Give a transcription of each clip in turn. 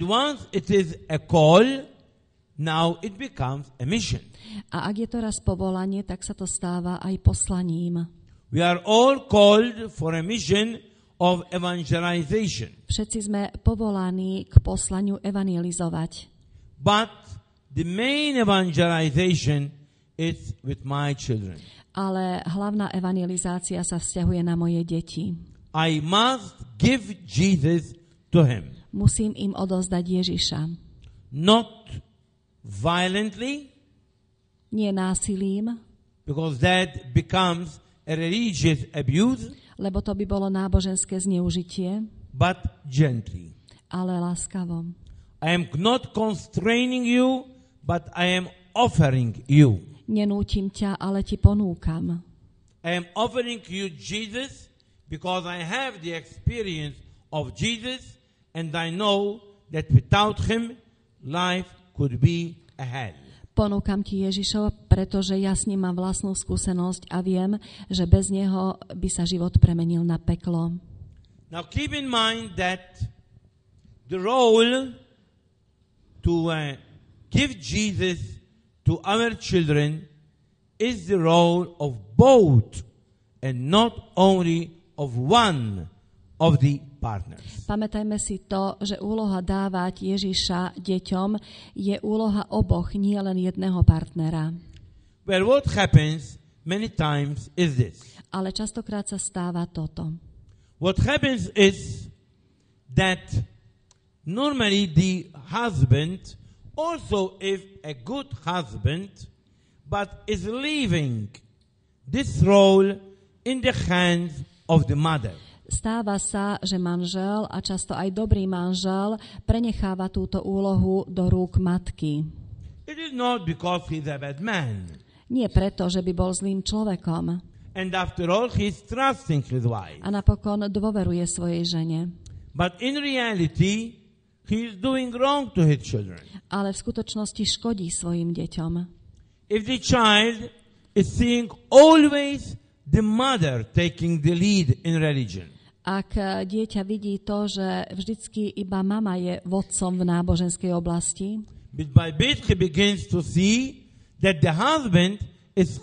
Once it is a call, now it becomes a mission. A ak je to raz povolanie, tak sa to stáva aj poslaním. We are all called for a mission of evangelization. Všetci sme povolaní k poslaniu evangelizovať. But the main evangelization is with my children. Ale hlavná evangelizácia sa vzťahuje na moje deti. I must give Jesus to him. Musím im odozdať Ježiša. Not violently, Nie násilím, because that becomes a religious abuse, lebo to by bolo náboženské zneužitie, but gently. ale láskavo. I am not constraining you, but I am offering you. Nenútim ťa, ale ti ponúkam. I am offering you Jesus because I have the experience of Jesus and I know that without him life could be a hell. Ponúkam ti Ježišov, pretože ja s ním mám vlastnú skúsenosť a viem, že bez neho by sa život premenil na peklo. Now keep in mind that the role to give Jesus to our children is the role of both and not only of one of the partners. Pamätajme si to, že úloha dávať Ježiša deťom je úloha oboch, nie len jedného partnera. Well, what happens many times is this. Ale častokrát sa stáva toto. What happens is that normally the husband, also if a good husband, but is leaving this role in the hands of the mother. Stáva sa, že manžel a často aj dobrý manžel prenecháva túto úlohu do rúk matky. It is not because he's a bad man. Nie preto, že by bol zlým človekom. And after all, he's trusting his wife. A napokon dôveruje svojej žene. But in reality, he is doing wrong to his children. Ale v skutočnosti škodí svojim deťom. If the child is seeing always the mother taking the lead in religion, Ak dieťa vidí to, že vždycky iba mama je vodcom v náboženskej oblasti, bit by bit he begins to see that the husband is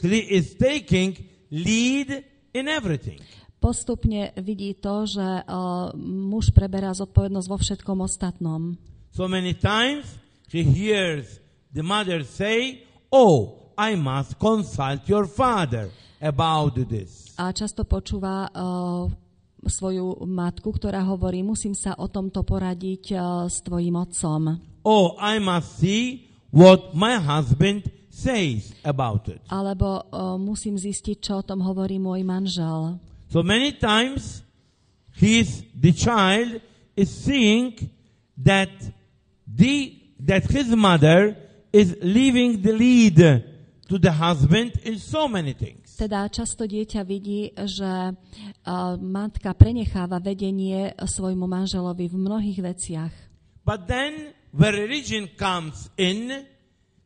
taking lead in everything. postupne vidí to, že muž preberá zodpovednosť vo všetkom ostatnom. So many times he hears the mother say, "Oh, I must consult your father about this." A často počúva svoju matku, ktorá hovorí, musím sa o tomto poradiť s tvojim otcom. Oh, I must see what my husband says about it. Alebo musím zistiť, čo o tom hovorí môj manžel. So many times the child is seeing that his mother is leaving the lead to the husband in so many things. Teda často dieťa vidí, že matka prenecháva vedenie svojmu manželovi v mnohých veciach. But then, where religion comes in,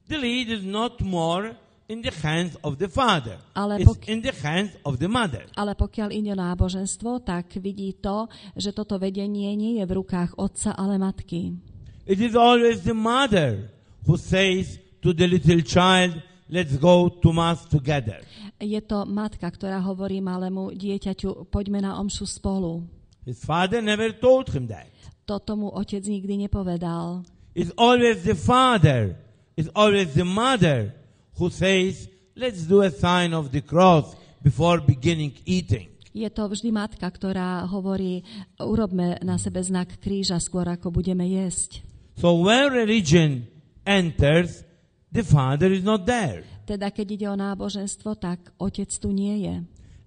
the lead is not more in the hands of the father. It's in the hands of the mother. Ale pokiaľ ide o náboženstvo, tak vidí to, že toto vedenie nie je v rukách otca, ale matky. It is always the mother who says to the little child, "Let's go to mass together." Je to matka, ktorá hovorí malému dieťaťu, poďme na omšu spolu. His father never told him that. Toto mu otec nikdy nepovedal. It's always the father, it's always the mother who says, "Let's do a sign of the cross before beginning eating." Je to vždy matka, ktorá hovorí, urobme na sebe znak kríža skôr, ako budeme jesť. So where religion enters, the father is not there. Teda keď ide o náboženstvo, tak otec tu nie je.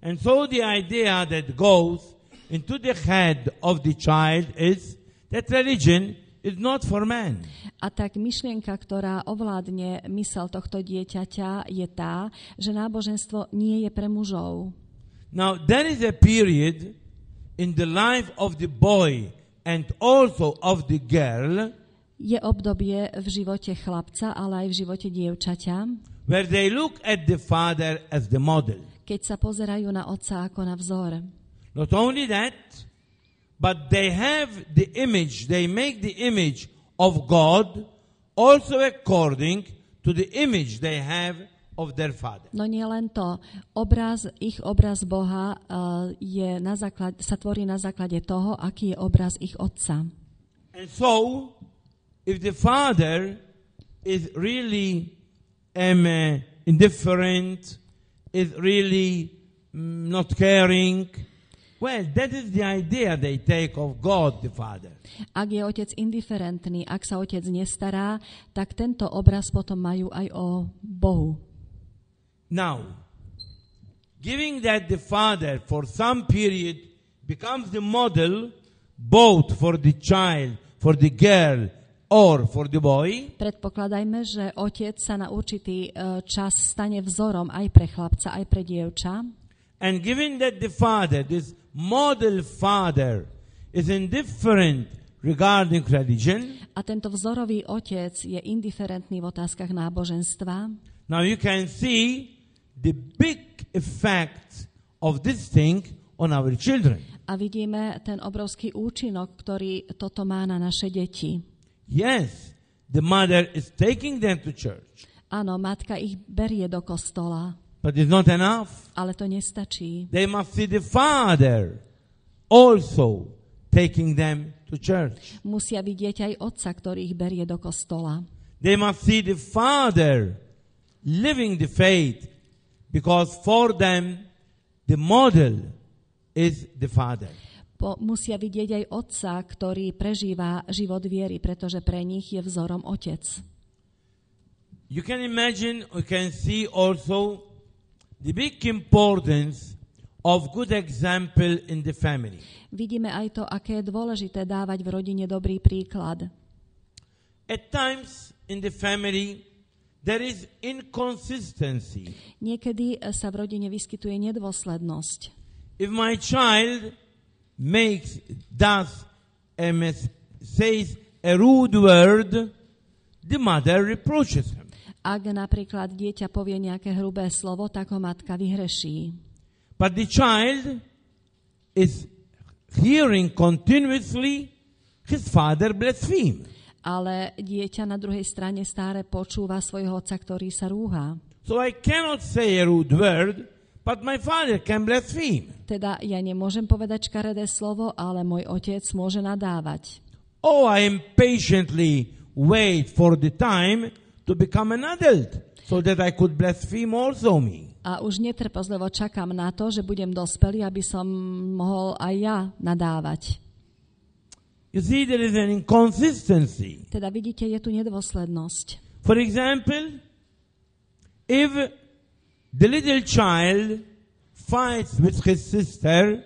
And so the idea that goes into the head of the child is that religion is not for man. A tak myšlienka, ktorá ovládne mysel tohto dieťaťa, je tá, že náboženstvo nie je pre mužov. Now there is a period in the life of the boy and also of the girl Je obdobie v živote chlapca, ale aj v živote dievčaťa, where they look at the father as the model. keď sa pozerajú na otca ako na vzor. Not only that, but they have the image, they make the image of God, also according to the image they have of their father. No nie len to. Ich obraz Boha sa tvorí na základe toho, aký je obraz ich otca. And so, if the father is really indifferent, is really not caring, well, that is the idea they take of God the Father. Ak je otec indiferentný, ak sa otec nestará, tak tento obraz potom majú aj o Bohu. Now, giving that the father for some period becomes the model both for the child, for the girl, or for the boy. Predpokladajme, že otec sa na určitý čas stane vzorom aj pre chlapca, aj pre dievča. And given that the father, this model father, is indifferent regarding religion, a tento vzorový otec je indiferentný v otázkach náboženstva, now you can see the big effect of this thing on our children. a vidíme ten obrovský účinok, ktorý toto má na naše deti. Yes, the mother is taking them to church. Áno, matka ich berie do kostola, But it's not enough. ale to nestačí. They must see the father also taking them to church. Musia vidieť aj otca, ktorý ich berie do kostola. They must see the father living the faith, because for them the model is the father. Musia vidieť aj otca, ktorý prežíva život viery, pretože pre nich je vzorom otec. You can imagine, you can see also the big importance of good example in the family. Vidíme aj to, aké je dôležité dávať v rodine dobrý príklad. At times in the family there is inconsistency. Niekedy sa v rodine vyskytuje nedôslednosť. If my child says a rude word, the mother reproaches him. Ak napríklad dieťa povie nejaké hrubé slovo, tak ho matka vyhreší. But the child is hearing continuously his father blaspheme. Ale dieťa na druhej strane stále počúva svojho otca, ktorý sa rúha. So I cannot say a rude word, but my father can blaspheme. Teda ja nemôžem povedať škaredé slovo, ale môj otec môže nadávať. Oh, I impatiently wait for the time to become an adult, so that I could blaspheme also me. A už netrpezlivo čakám na to, že budem dospelý, aby som mohol aj ja nadávať. You see, there is an inconsistency. Teda vidíte, je tu nedôslednosť. For example, if the little child fights with his sister,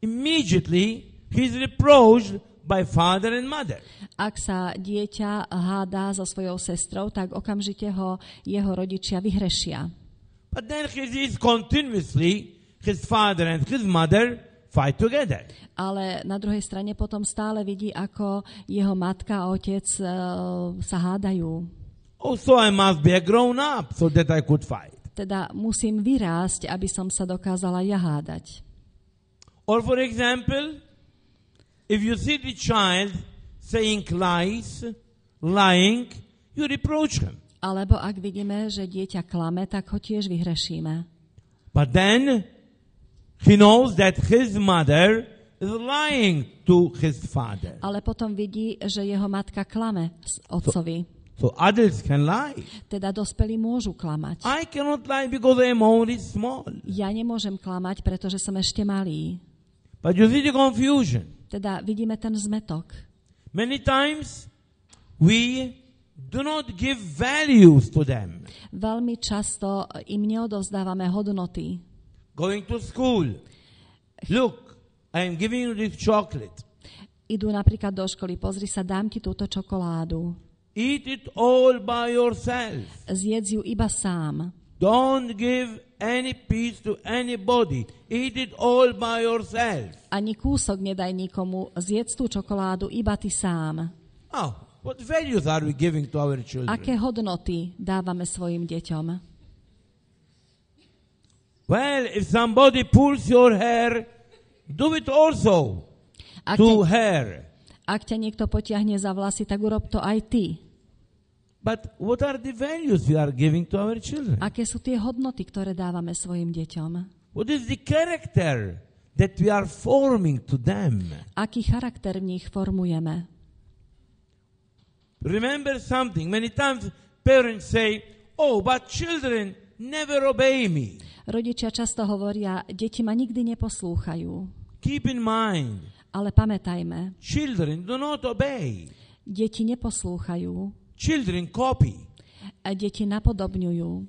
immediately he is reproached by father and mother. Ak sa dieťa hádá so svojou sestrou, tak okamžite ho jeho rodičia vyhrešia. But then he sees continuously his father and his mother fight together. Ale na druhej strane potom stále vidí, ako jeho matka a otec sa hádajú. Oh, so I must be a grown up so that I could fight. Teda musím vyrásť, aby som sa dokázala ja hádať. Or for example, if you see the child saying lies, lying, you reproach him. Alebo ak vidíme, že dieťa klame, tak ho tiež vyhrešíme. But then he knows that his mother is lying to his father. Ale potom vidí, že jeho matka klame otcovi. So adults can lie. Teda dospelí môžu klamať. I cannot lie because I am only small. Ja nemôžem klamať, pretože som ešte malý. But you see the confusion. Teda vidíme ten zmetok. Many times we do not give values to them. Veľmi často im neodovzdávame hodnoty. Going to school. Look, I am giving you this chocolate. Idú napríklad do školy, pozri sa, dám ti túto čokoládu. Eat it all by yourself. Zjedz ju iba sám. Don't give any piece to anybody. Eat it all by yourself. Ani kúsok nedaj nikomu, zjedz tú čokoládu iba ty sám. Oh, what values are we giving to our children? Aké hodnoty dávame svojim deťom? Well, if somebody pulls your hair, do it also to her. Ak ťa niekto potiahne za vlasy, tak urob to aj ty. But what are the values we are giving to our children? Aké sú tie hodnoty, ktoré dávame svojim deťom? What is the character that we are forming to them? Aký charakter v nich formujeme? Remember something. Many times parents say, "Oh, but children never obey me." Rodičia často hovoria, deti ma nikdy neposlúchajú. Keep in mind, Ale pamätajme, children do not obey. deti neposlúchajú. Children copy. A deti napodobňujú.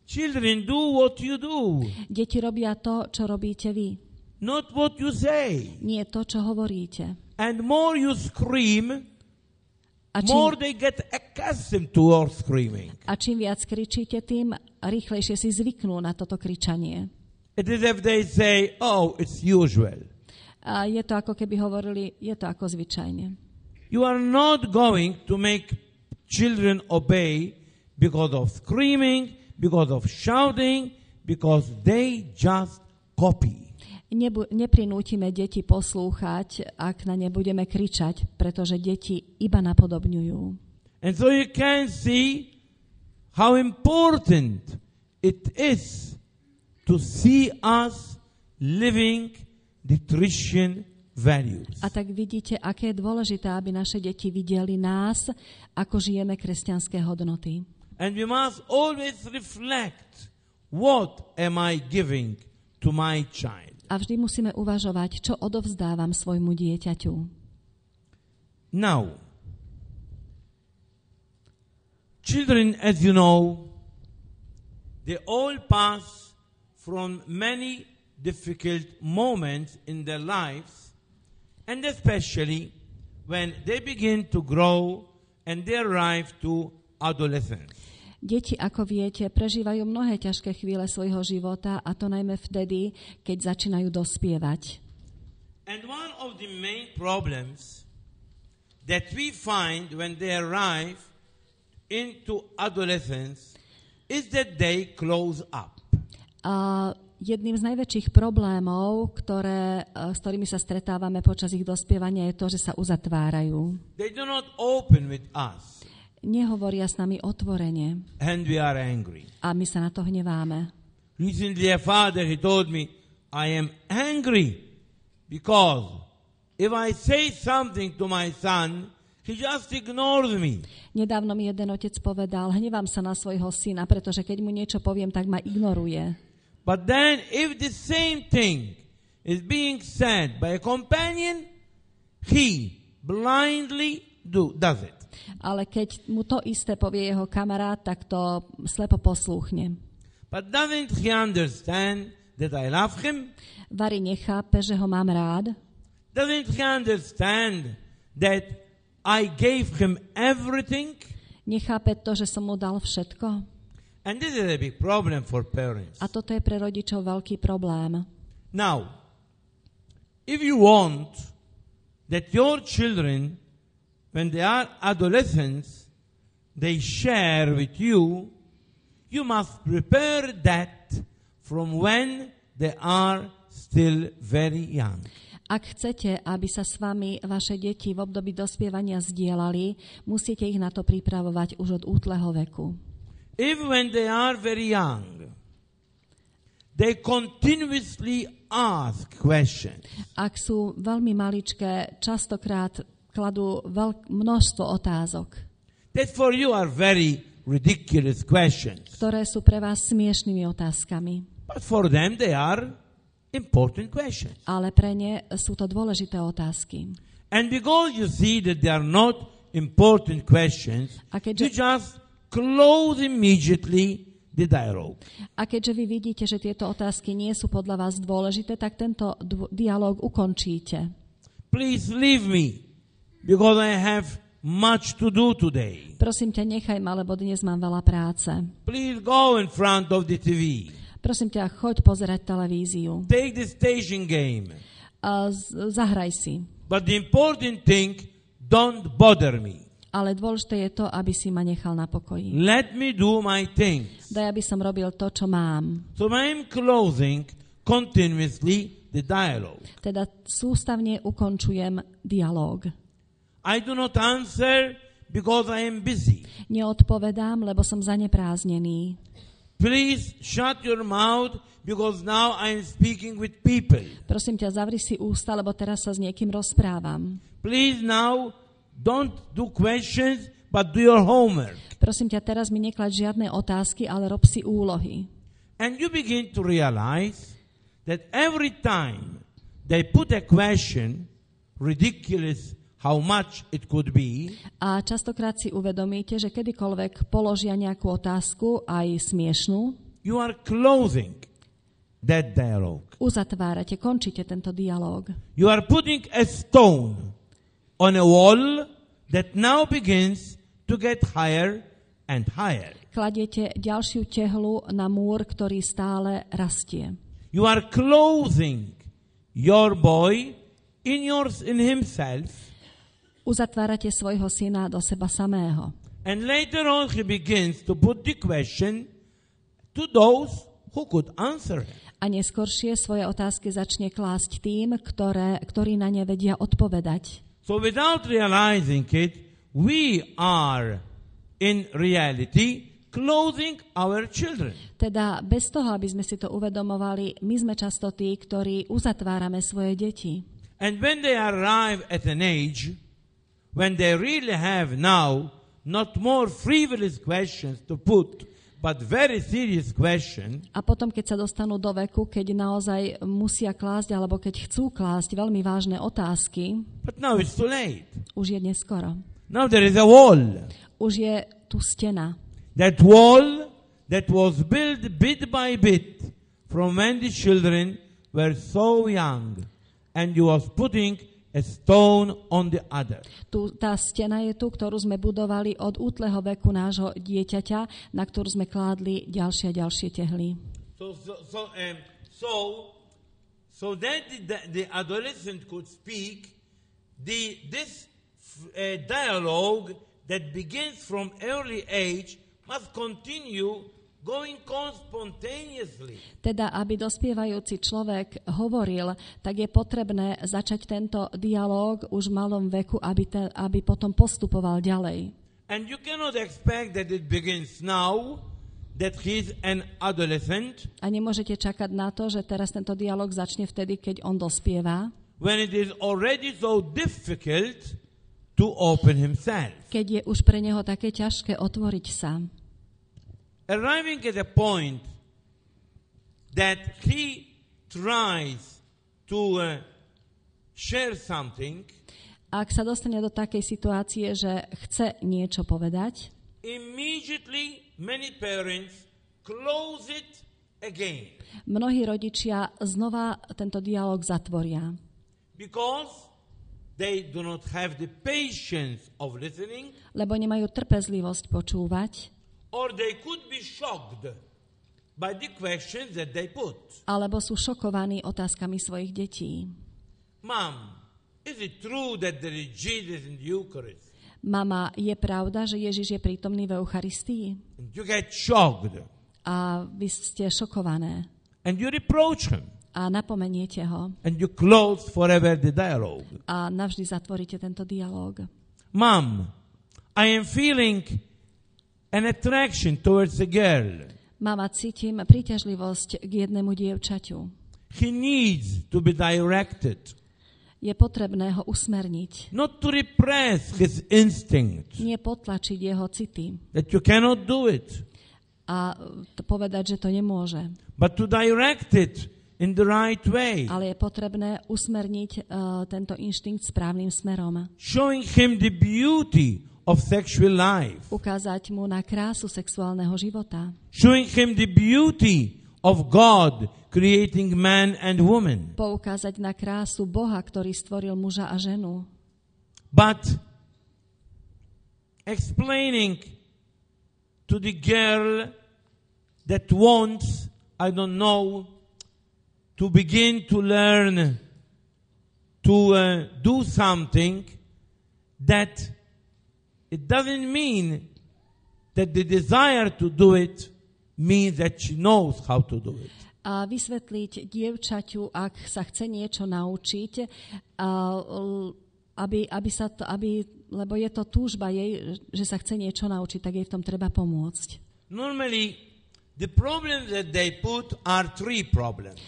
Children do what you do, Deti robia to, čo robíte vy. not what you say. Nie to, čo hovoríte. And more you scream, A more čím, they get accustomed to your screaming. a čím viac kričíte, tým rýchlejšie si zvyknú na toto kričanie. It is if they say, "Oh, it's usual." A je to ako keby hovorili, je to ako zvyčajne. You are not going to make children obey because of screaming, because of shouting, because they just copy. Neprinútime deti poslúchať, ak na ne budeme kričať, pretože deti iba napodobňujú. And so you can see how important it is to see us living the Christian values. A tak vidíte, aké je dôležité, aby naše deti videli nás, ako žijeme kresťanské hodnoty. And we must always reflect, what am I giving to my child? A vždy musíme uvažovať, čo odovzdávam svojmu dieťaťu. Now, children, as you know, they all pass from many difficult moments in their lives, and especially when they begin to grow and they arrive to adolescence. Deti, ako viete, prežívajú mnohé ťažké chvíle svojho života, a to najmä vtedy, keď začínajú dospievať. And one of the main problems that we find when they arrive into adolescence is that they close up. A jedným z najväčších problémov, s ktorými sa stretávame počas ich dospievania, je to, že sa uzatvárajú. They do not open with us. Nehovoria s nami otvorene. And we are angry. A my sa na to hneváme. Recently a father, he told me, I am angry because if I say something to my son, he just ignores me. Nedávno mi jeden otec povedal, hnevám sa na svojho syna, pretože keď mu niečo poviem, tak ma ignoruje. But then if the same thing is being said by a companion, he blindly does it. Ale keď mu to isté povie jeho kamarát, tak to slepo poslúchne. But doesn't he understand that I love him? Vary nechápe, že ho mám rád. Doesn't he understand that I gave him everything? Nechápe to, že som mu dal všetko. And this is a big problem for parents. A toto je pre rodičov veľký problém. Now, if you want that your children, when they are adolescents, they share with you, you must prepare that from when they are still very young. Ak chcete, aby sa s vami vaše deti v období dospievania zdieľali, musíte ich na to pripravovať už od útleho veku. If when they are very young, they continuously ask questions. Ak sú veľmi maličké, častokrát kladú množstvo otázok, That for you are very ridiculous questions. ktoré sú pre vás smiešnými otázkami. But for them they are important questions. Ale pre ne sú to dôležité otázky. And because you see that they are not important questions, A you keďže, just close immediately the dialogue. a keďže vy vidíte, že tieto otázky nie sú podľa vás dôležité, tak tento dialóg ukončíte. Please leave me, because I have much to do today. Prosím ťa, nechaj ma, lebo dnes mám veľa práce. Please go in front of the TV. Prosím ťa, choď pozerať televíziu. Take the station game. Zahraj si. But the important thing, don't bother me. Ale dôležité je to, aby si ma nechal na pokoji. Let me do my things. Daj, aby som robil to, čo mám. So I'm closing continuously the dialogue. Teda sústavne ukončujem dialóg. I do not answer because I am busy. Neodpovedám, lebo som zanepráznený. Please shut your mouth because now I am speaking with people. Prosím ťa, zavri si ústa, lebo teraz sa s niekým rozprávam. Please now don't do questions but do your homework. Prosím ťa, teraz mi neklaď žiadne otázky, ale rob si úlohy. And you begin to realize that every time they put a question, ridiculous how much it could be, A častokrát si uvedomíte, že kedykoľvek položia nejakú otázku, aj smiešnú, you are closing that dialogue. uzatvárate, končíte tento dialóg. You are putting a stone on a wall that now begins to get higher and higher. Kladiete ďalšiu tehlu na múr, ktorý stále rastie. You are closing your boy in himself, Uzatvárate svojho syna do seba samého. and later on he begins to put the question to those who could answer him. A neskoršie svoje otázky začne klásť tým, ktorí na ne vedia odpovedať. So without realizing it, we are in reality closing our children. Teda bez toho, aby sme si to uvedomovali, my sme často tí, ktorí uzatvárame svoje deti. And when they arrive at an age when they really have now not more frivolous questions to put, but very serious questions, A potom, keď sa dostanú do veku, keď naozaj musia klásť, alebo keď chcú klásť veľmi vážne otázky, but now it's too late. už je neskoro. Now there is a wall. Už je tu stena. That wall that was built bit by bit from when the children were so young, and you was putting a stone on the other. Tá stena je tu, ktorú sme budovali od útleho veku nášho dieťaťa, na ktorú sme kládli ďalšie a ďalšie tehly. So that the adolescent could speak, this dialogue that begins from early age must continue going on spontaneously. Teda, aby dospievajúci človek hovoril, tak je potrebné začať tento dialóg už v malom veku, aby potom postupoval ďalej. And you cannot expect that it begins now, that he is an adolescent, A nemôžete čakať na to, že teraz tento dialóg začne vtedy, keď on dospieva, when it is already so difficult to open himself. keď je už pre neho také ťažké otvoriť sa. Arriving at a point that he tries to share something, Ak sa dostane do takej situácie, že chce niečo povedať, immediately many parents close it again. mnohí rodičia znova tento dialóg zatvoria, Because they do not have the patience of listening, lebo nemajú trpezlivosť počúvať, or they could be shocked by the questions that they put. alebo sú šokovaní otázkami svojich detí. Mom, is it true that there is Jesus in the Eucharist? Mama, je pravda, že Ježiš je prítomný v Eucharistii? And you get shocked, A vy ste šokované. and you reproach him, A napomeniete ho. and you close forever the dialogue. A navždy zatvoríte tento dialóg. Mom, I am feeling an attraction towards a girl. Mama, cítim príťažlivosť k jednému dievčaťu. He needs to be directed, Je potrebné ho usmerniť. not to repress his instinct, Nie potlačiť jeho city. that you cannot do it, A povedať, že to nemôže. but to direct it in the right way, Ale je potrebné usmerniť tento inštinkt správnym smerom. showing him the beauty of sexual life, Ukázať mu na krásu sexuálneho života. showing him the beauty of God creating man and woman. Poukázať na krásu Boha, ktorý stvoril muža a ženu. But explaining to the girl that wants, I don't know, to begin to learn to do something, that it doesn't mean that the desire to do it means that she knows how to do it. A vysvetliť dievčaťu, ak sa chce niečo naučiť, lebo je to túžba jej, že sa chce niečo naučiť, tak jej v tom treba pomôcť. Normally, the problems that they put are three problems.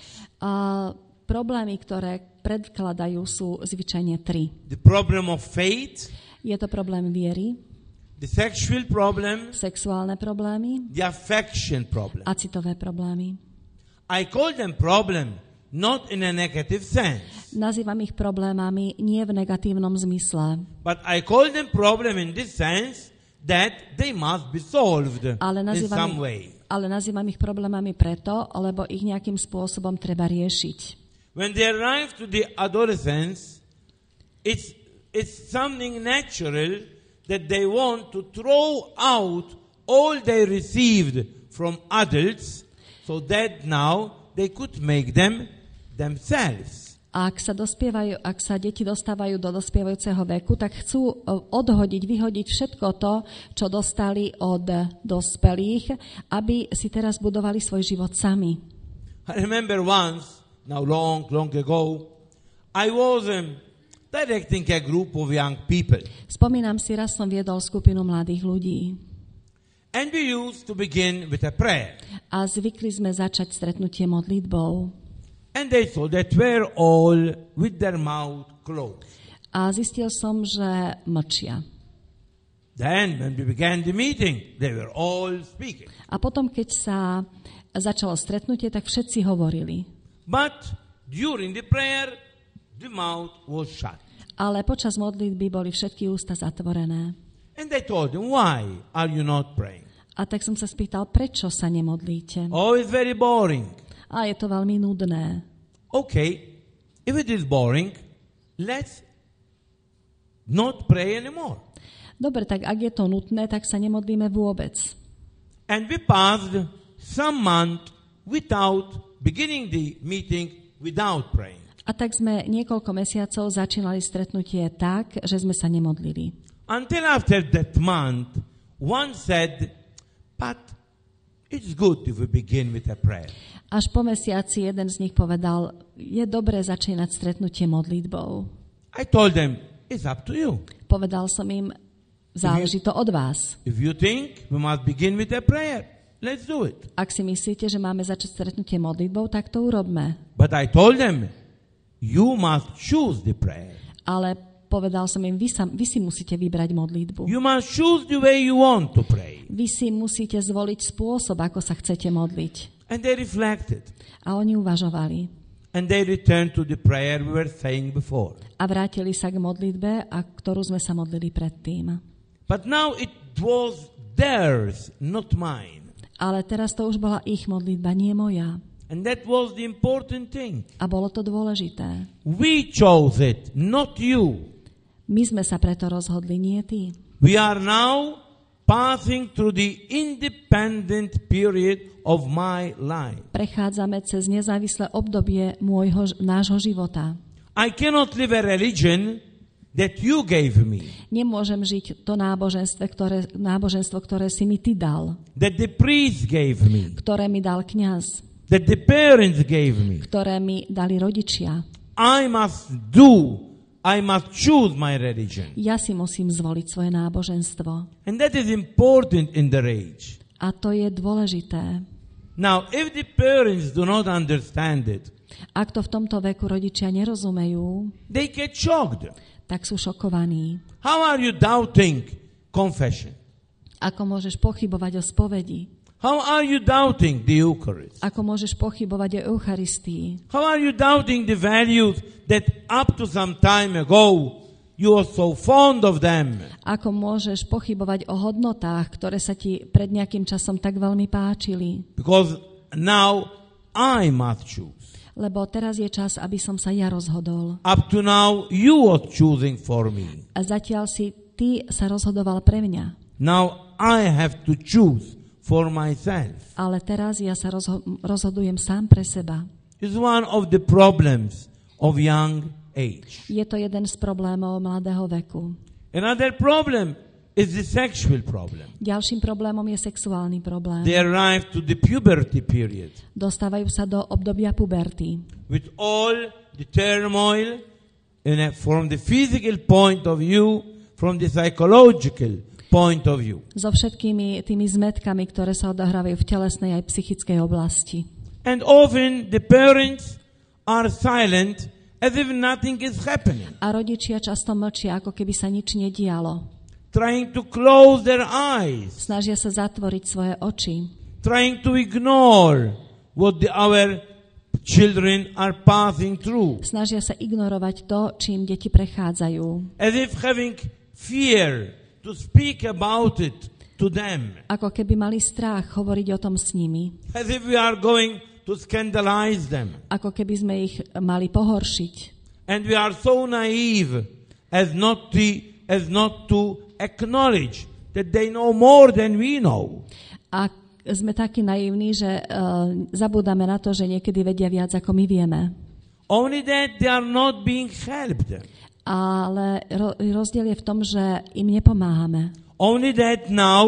Problémy, ktoré predkladajú, sú zvyčajne 3. The problem of faith, je to problém viery, the sexual problem, sexuálne problémy the affection problem. a citové problémy. I call them problem not in a negative sense. Nazývam ich problémami nie v negatívnom zmysle. But I call them problem in this sense that they must be solved in some way. Ale nazývam ich problémami preto, lebo ich nejakým spôsobom treba riešiť. When they arrive to the adolescence, it's something natural that they want to throw out all they received from adults so that now they could make them themselves. Ak sa deti dostávajú do dospievajúceho veku, tak chcú vyhodiť všetko to, čo dostali od dospelých, aby si teraz budovali svoj život sami. I remember once, now long ago, I was directing a group of young people. Spomínam si, raz som viedol skupinu mladých ľudí. And we used to begin with a prayer. A zvykli sme začať stretnutie modlitbou. And they saw that were all with their mouth closed. A zistil som, že mlčia. Then when we began the meeting, they were all speaking. A potom, keď sa začalo stretnutie, tak všetci hovorili. But during the prayer, the mouth was shut. Ale počas modlitby boli všetky ústa zatvorené. And they told him, why are you not praying? A tak som sa spýtal, prečo sa nemodlíte? Oh, it's very boring. A je to veľmi nudné. Okay, if it is boring, let's not pray anymore. Dobre, tak ak je to nutné, tak sa nemodlíme vôbec. And we passed some month without beginning the meeting without praying. A tak sme niekoľko mesiacov začínali stretnutie tak, že sme sa nemodlili. Until after that month, one said, but it's good if we begin with a prayer. Až po mesiaci jeden z nich povedal, je dobré začínať stretnutie modlitbou. I told them, it's up to you. Povedal som im, záleží to od vás. If you think we must begin with a prayer, let's do it. Ak si myslíte, že máme začať stretnutie modlitbou, tak to urobme. But I told them, you must choose the prayer. Ale povedal som im, vy si musíte vybrať modlitbu. You must choose the way you want to pray. Vy si musíte zvoliť spôsob, ako sa chcete modliť. And they reflected. A oni uvažovali. And they returned to the prayer we were saying before. A vrátili sa k modlitbe, ktorú sme sa modlili predtým. But now it was theirs, not mine. Ale teraz to už bola ich modlitba, nie moja. And that was the important thing. A bolo to dôležité. We chose it, not you. My sme sa preto rozhodli, nie ty. We are now passing through the independent period of my life. Prechádzame cez nezávislé obdobie nášho života. I cannot live a religion that you gave me. Nemôžem žiť to náboženstvo, ktoré si mi ty dal. That the priest gave me. Ktoré mi dal kňaz. That the parents gave me. Ktoré mi dali rodičia. I must choose my religion. Ja si musím zvoliť svoje náboženstvo. And that is important in their age. A to je dôležité. Now, if the parents do not understand it, ak to v tomto veku rodičia nerozumejú, they get shocked. Tak sú šokovaní. How are you doubting confession? Ako môžeš pochybovať o spovedi? How are you doubting the Eucharist? Ako môžeš pochybovať o Eucharistii? How are you doubting the values that up to some time ago you are so fond of them? Ako môžeš pochybovať o hodnotách, ktoré sa ti pred nejakým časom tak veľmi páčili? Because now I must choose. Lebo teraz je čas, aby som sa ja rozhodol. Up to now you are choosing for me. A zatiaľ si ty sa rozhodoval pre mňa. Now I have to choose for myself. Ale teraz ja sa rozhodujem sám pre seba. It's one of the problems of young age. Je to jeden z problémov mladého veku. Another problem is the sexual problem. Ďalším problémom je sexuálny problém. They arrive to the puberty period Dostávajú sa do obdobia puberty. with all the turmoil from the physical point of view, from the psychological point of view. So všetkými tými zmetkami, ktoré sa odohrávajú v telesnej aj psychickej oblasti. And often the parents are silent as if nothing is happening, A rodičia často mlčia, ako keby sa nič nedialo. trying to close their eyes, Snažia sa zatvoriť svoje oči. trying to ignore what our children are passing through, Snažia sa ignorovať to, čím deti prechádzajú. as if having fear to speak about it to them, Ako keby mali strach hovoriť o tom s nimi. as if we are going to scandalize them. Ako keby sme ich mali pohoršiť. And we are so naive as not to acknowledge that they know more than we know. A sme takí naivní, že zabúdame na to, že niekedy vedia viac, ako my vieme. Only that they are not being helped. Ale rozdiel je v tom, že im nepomáhame. Only that now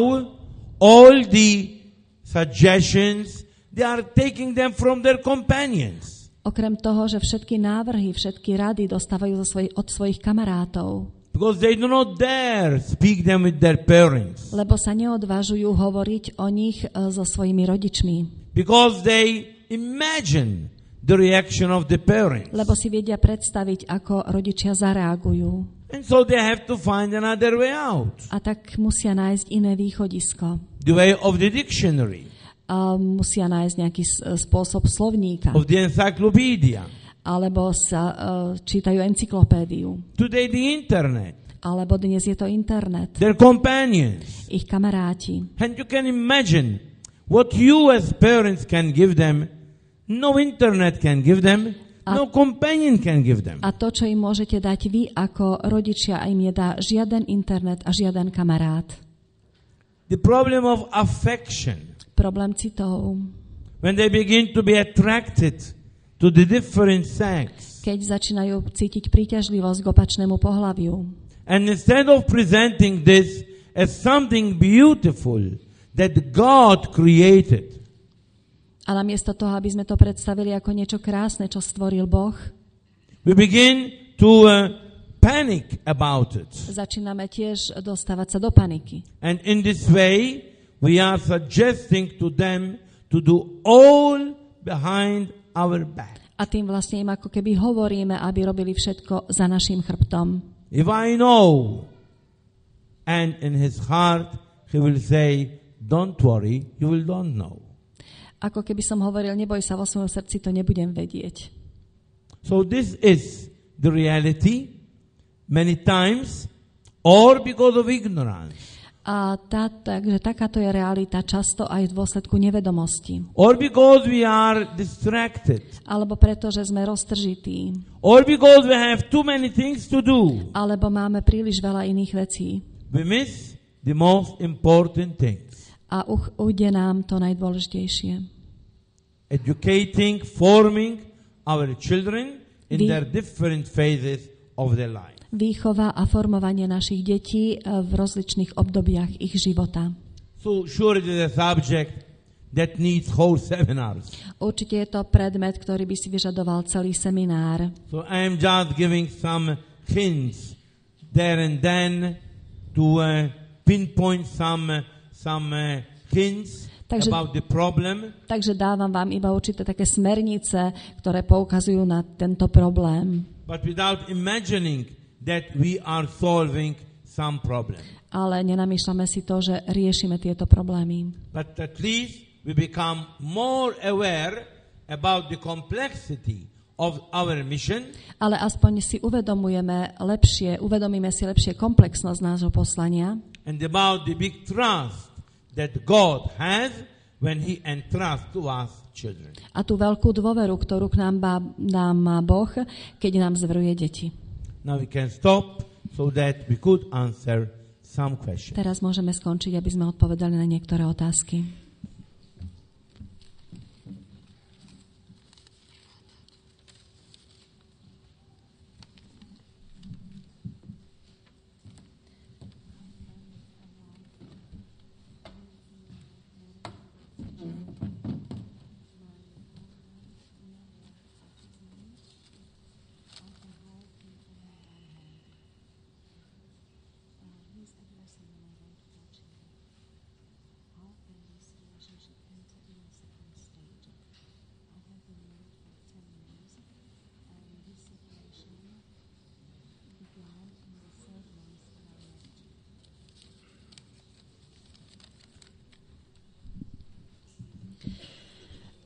all the suggestions, they are taking them from their companions. Okrem toho, že všetky návrhy, všetky rady dostávajú od svojich kamarátov. Because they do not dare speak them with their parents. Lebo sa neodvážujú hovoriť o nich so svojimi rodičmi. Because they imagine the reaction of the parents. Lebo si vedia predstaviť, ako rodičia zareagujú. And so they have to find another way out. A tak musia nájsť iné východisko. The way of the dictionary, A musia nájsť nejaký spôsob slovníka. of the encyclopedia. Alebo sa čítajú encyklopédiu. Today the internet, Alebo dnes je to internet. their companions. Ich kamaráti. And you can imagine what you as parents can give them, no internet can give them, no companion can give them. A to, čo im môžete dať vy ako rodičia, im nedá žiaden internet a žiaden kamarát. The problem of affection, Problém citov. when they begin to be attracted to the different sex, Keď začínajú cítiť príťažlivosť k opačnému pohlaviu. and instead of presenting this as something beautiful that God created, A namiesto toho, aby sme to predstavili ako niečo krásne, čo stvoril Boh, we begin to panic about it. začíname tiež dostávať sa do paniky. And in this way, we are suggesting to them to do all behind our back. A tým vlastne im ako keby hovoríme, aby robili všetko za našim chrbtom. If I know, and in his heart he will say, don't worry, you will don't know. Ako keby som hovoril, neboj sa, vo svojom srdci to nebudem vedieť. So this is the reality many times, or because of ignorance, A takže takáto je realita často aj v dôsledku nevedomosti. or because we are distracted, Alebo preto, že sme roztržití. or because we have too many things to do. Alebo máme príliš veľa iných vecí. We miss the most important things. A ujde nám to najdôležitejšie. Educating, forming our children in their different phases of their life. Výchova a formovanie našich detí v rozličných obdobiach ich života. So sure it is a subject that needs whole seminars. Určite je to predmet, ktorý by si vyžadoval celý seminár. So I am just giving some hints there and then to pinpoint some hints about the problem. Takže dávam vám iba určité také smernice, ktoré poukazujú na tento problém. But without imagining that we are solving some problem. Ale nenamýšľame si to, že riešime tieto problémy. But at least we become more aware about the complexity of our mission. Ale aspoň si uvedomíme si lepšie komplexnosť nášho poslania. And about the big trust that God has when he entrusts to us children. A tú veľkú dôveru, ktorú k nám má Boh, keď nám zveruje deti. Now we can stop so that we could answer some questions. Teraz môžeme skončiť, aby sme odpovedali na niektoré otázky.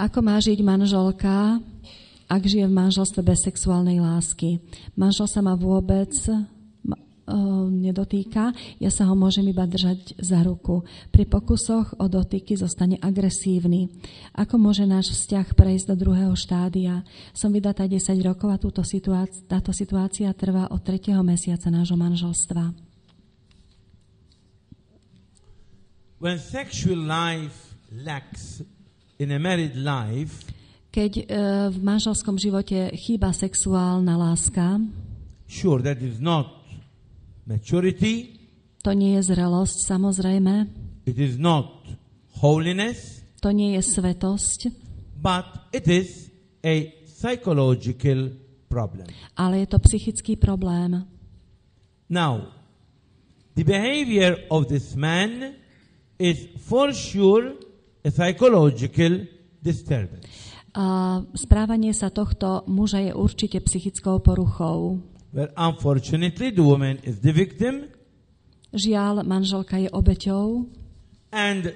Ako má žiť manželka, ak žije v manželstve bez sexuálnej lásky? Manžel sa ma vôbec nedotýka, ja sa ho môžem iba držať za ruku. Pri pokusoch o dotyky zostane agresívny. Ako môže náš vzťah prejsť do druhého štádia? Som vydatá 10 rokov a táto situácia trvá od 3. mesiaca nášho manželstva. When sexual life lacks in a married life, keď v manželskom živote chýba sexuálna láska, sure, that is not maturity. To nie je zrelosť, samozrejme. It is not holiness. To nie je svetosť. But it is a psychological problem. Ale je to psychický problém. Now, the behavior of this man is for sure a psychological disturbance. A správanie sa tohto muža je určite psychickou poruchou. Well, unfortunately, the woman is the victim. Žiaľ, manželka je obeťou. And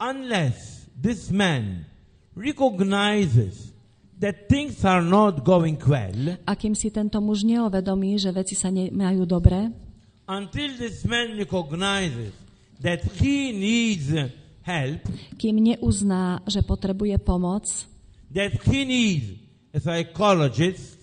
unless this man recognizes that things are not going well, a kým si tento muž neuvedomí, že veci sa nemajú dobre, until this man recognizes that he needs help, kým neuzná, že potrebuje pomoc, that he needs a psychologist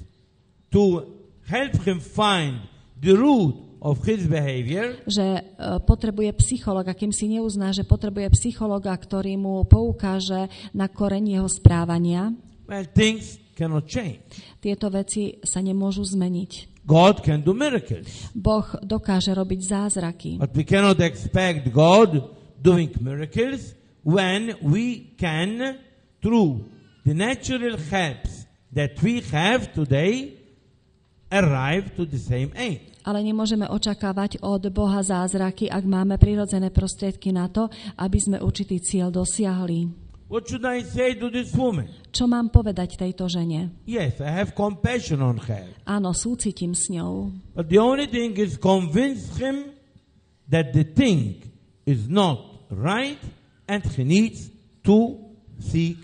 to help him find the root of his behavior, že potrebuje psychologa, kým si neuzná, že potrebuje psychologa, ktorý mu poukáže na koreň jeho správania. well, things cannot change. Tieto veci sa nemôžu zmeniť. God can do miracles, Boh dokáže robiť zázraky, but we cannot expect God doing miracles when we can, through the natural helps that we have today, arrive to the same aim. ale nemôžeme očakávať od Boha zázraky, ak máme prirodzené prostriedky na to, aby sme určitý cieľ dosiahli. What should I say to this woman? Čo mám povedať tejto žene? Yes, I have compassion on her. Áno, súcitím s ňou. But the only thing is convince him that the thing is not right and he needs to seek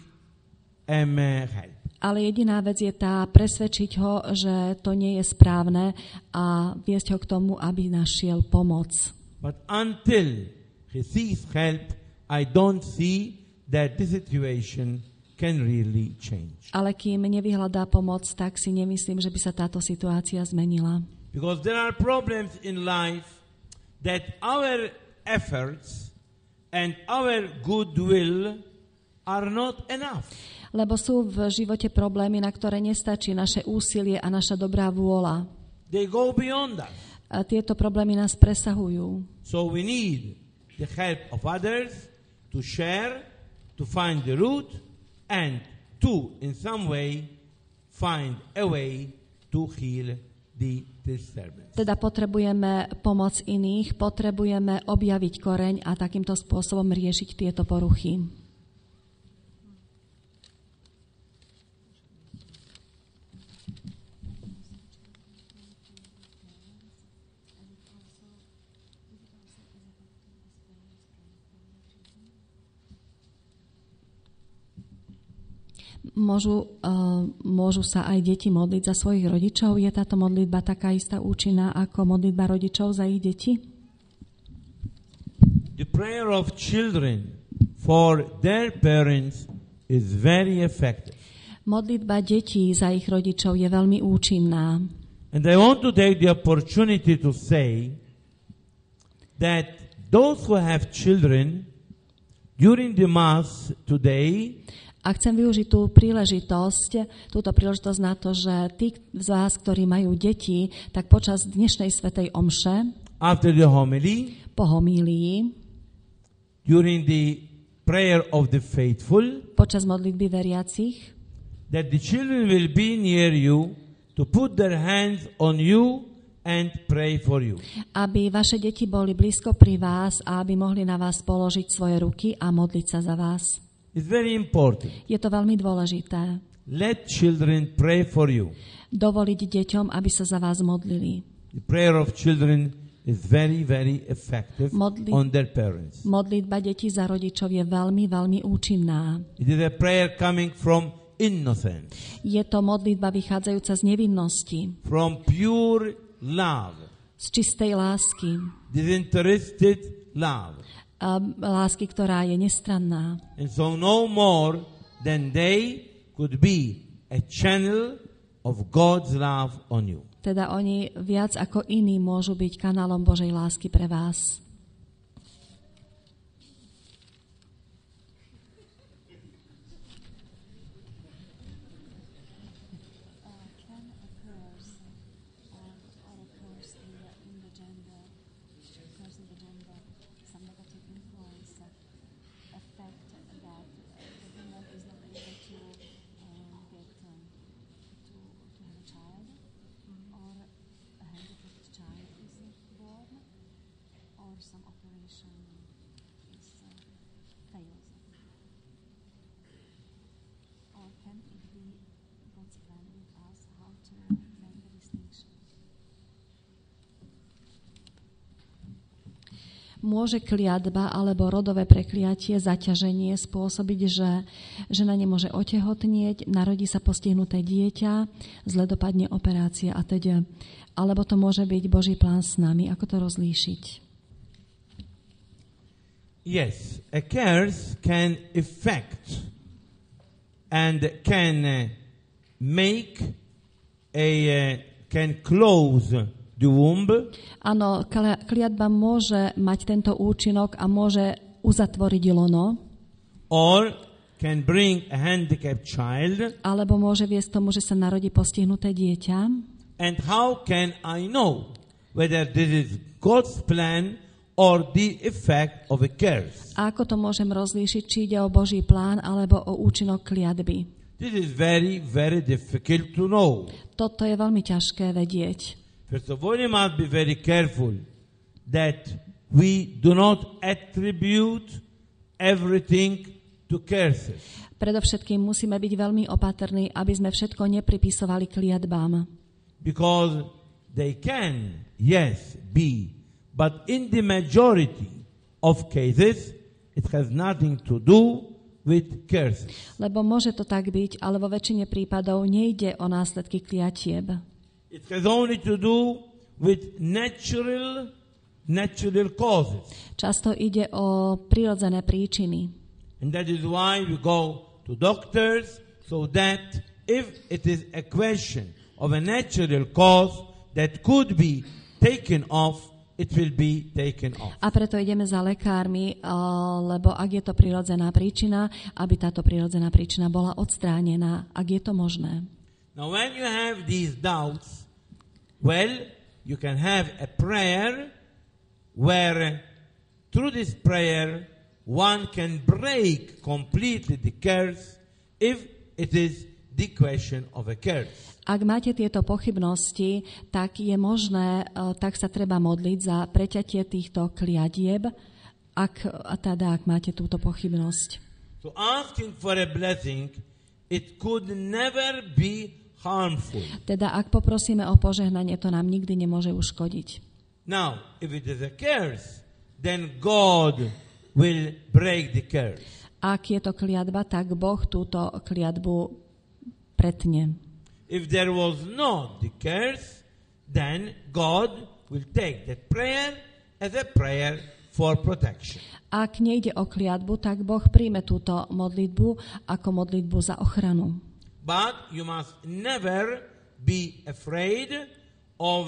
help. Ale jediná vec je tá, presvedčiť ho, že to nie je správne a viesť ho k tomu, aby našiel pomoc. But until he seeks help, I don't see that the situation can really change. Ale kým nevyhľadá pomoc, tak si nemyslím, že by sa táto situácia zmenila. Because there are problems in life that our efforts and our goodwill are not enough. Lebo sú v živote problémy, na ktoré nestačí naše úsilie a naša dobrá vôľa. They go beyond us. A tieto problémy nás presahujú. So we need the help of others to share, to find the root, and to, in some way, find a way to heal the disturbance. Teda potrebujeme pomoc iných, potrebujeme objaviť koreň a takýmto spôsobom riešiť tieto poruchy. Môžu sa aj deti modliť za svojich rodičov? Je táto modlitba taká istá účinná ako modlitba rodičov za ich deti? The prayer of children for their parents is very effective. Modlitba detí za ich rodičov je veľmi účinná. And I want to take the opportunity to say that those who have children during the Mass today, a chcem využiť túto príležitosť na to, že tí z vás, ktorí majú deti, tak počas dnešnej svätej omše, after the homily, po homílii, during the prayer of the faithful, počas modlitby veriacich, that the children will be near you to put their hands on you and pray for you. Aby vaše deti boli blízko pri vás a aby mohli na vás položiť svoje ruky a modliť sa za vás. It's very important. Je to veľmi dôležité. Let children pray for you. Dovoliť deťom, aby sa za vás modlili. The prayer of children is very, very effective on their parents. Modlitba detí za rodičov je veľmi, veľmi účinná. It is a prayer coming from innocence, Je to modlitba vychádzajúca z nevinnosti, from pure love, z čistej lásky, disinterested love. Lásky, ktorá je nestranná. And so no more than they could be a channel of God's love on you. Teda oni viac ako iní môžu byť kanálom Božej lásky pre vás. Môže kliatba alebo rodové prekliatie, zaťaženie spôsobiť, že žena nemôže otehotnieť, narodí sa postihnuté dieťa, zle dopadne operácia a teda. Alebo to môže byť Boží plán s nami. Ako to rozlíšiť? Yes, a curse can affect and can make can close the womb. Áno, kliatba môže mať tento účinok a môže uzatvoriť lono. Or can bring a handicapped child. Alebo môže viesť tomu, že sa narodí postihnuté dieťa. And how can I know whether this is God's plan or the effect of a curse? A ako to môžem rozlíšiť, či ide o Boží plán alebo o účinok kliatby? This is very, very difficult to know. Toto je veľmi ťažké vedieť. First of all, you must be very careful that we do not attribute everything to curses. Predovšetkým musíme byť veľmi opatrní, aby sme všetko nepripisovali kliatbám. Because they can, yes, be, but in the majority of cases, it has nothing to do with curses. Lebo môže to tak byť, ale vo väčšine prípadov nejde o následky kliatieb. It has only to do with natural causes. Často ide o prirodzené príčiny. And that is why we go to doctors, so that if it is a question of a natural cause that could be taken off, it will be taken off. A preto ideme za lekármi, lebo ak je to prirodzená príčina, aby táto prirodzená príčina bola odstránená, ak je to možné. Now when you have these doubts, well, you can have a prayer where through this prayer one can break completely the curse if it is the question of a curse. Ak máte tieto pochybnosti, tak je možné, tak sa treba modliť za preťatie týchto kliatieb, ak máte túto pochybnosť. So asking for a blessing, it could never be harmful. Teda ak poprosíme o požehnanie, to nám nikdy nemôže uškodiť. Now, if it is a curse, then God will break the curse. Ak je to kliatba, tak Boh túto kliatbu pretne. If there was not the curse, then God will take that prayer as a prayer for protection. Ak nejde o kliatbu, tak Boh príjme túto modlitbu ako modlitbu za ochranu. But you must never be afraid of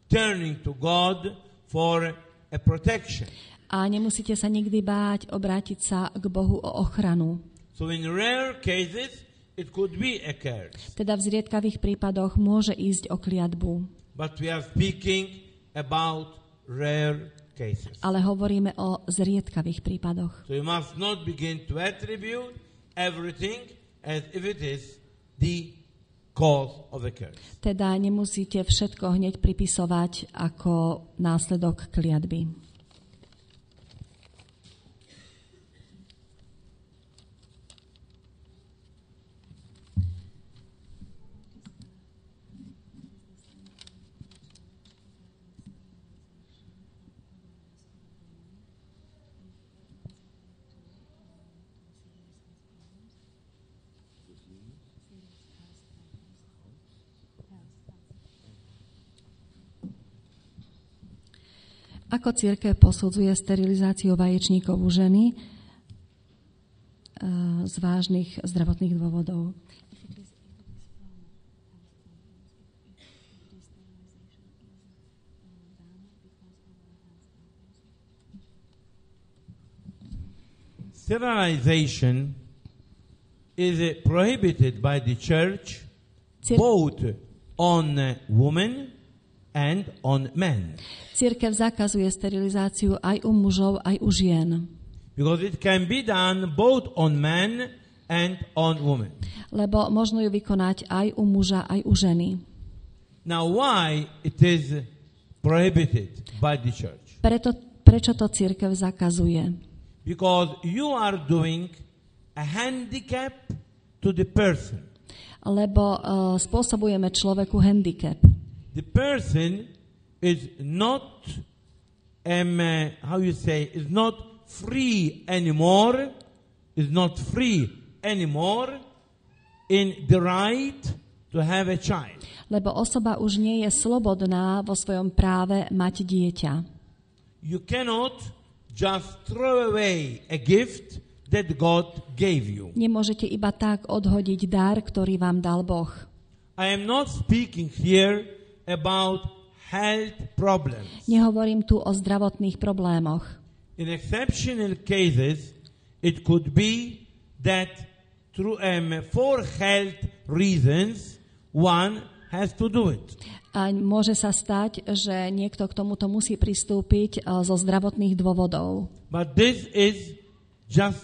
turning to God for a protection. A nemusíte sa nikdy báť obrátiť sa k Bohu o ochranu. So in rare cases, it could be a curse. Teda v zriedkavých prípadoch môže ísť o kliatbu. But we are speaking about rare cases. Ale hovoríme o zriedkavých prípadoch. So you must not begin to attribute everything as if it is the cause of a curse. Teda nemusíte všetko hneď pripisovať ako následok kliatby. Ako cirkev posudzuje sterilizáciu vaječníkov u ženy z vážnych zdravotných dôvodov? Sterilization is prohibited by the church both on women and on men. Cirkev zakazuje sterilizáciu aj u mužov, aj u žien. Because it can be done both on men and on women. Lebo možno ju vykonať aj u muža, aj u ženy. Now why it is prohibited by the church? Prečo to cirkev zakazuje? Because you are doing a handicap to the person. Lebo spôsobujeme človeku handicap. The person is not, is not free anymore, in the right to have a child. Lebo osoba už nie je slobodná vo svojom práve mať dieťa. You cannot just throw away a gift that God gave you. Nemôžete iba tak odhodiť dar, ktorý vám dal Boh. I am not speaking here about health problems. Nehovorím tu o zdravotných problémoch. In exceptional cases, it could be that for health reasons, one has to do it. A môže sa stať, že niekto k tomuto musí pristúpiť zo zdravotných dôvodov. But this is just,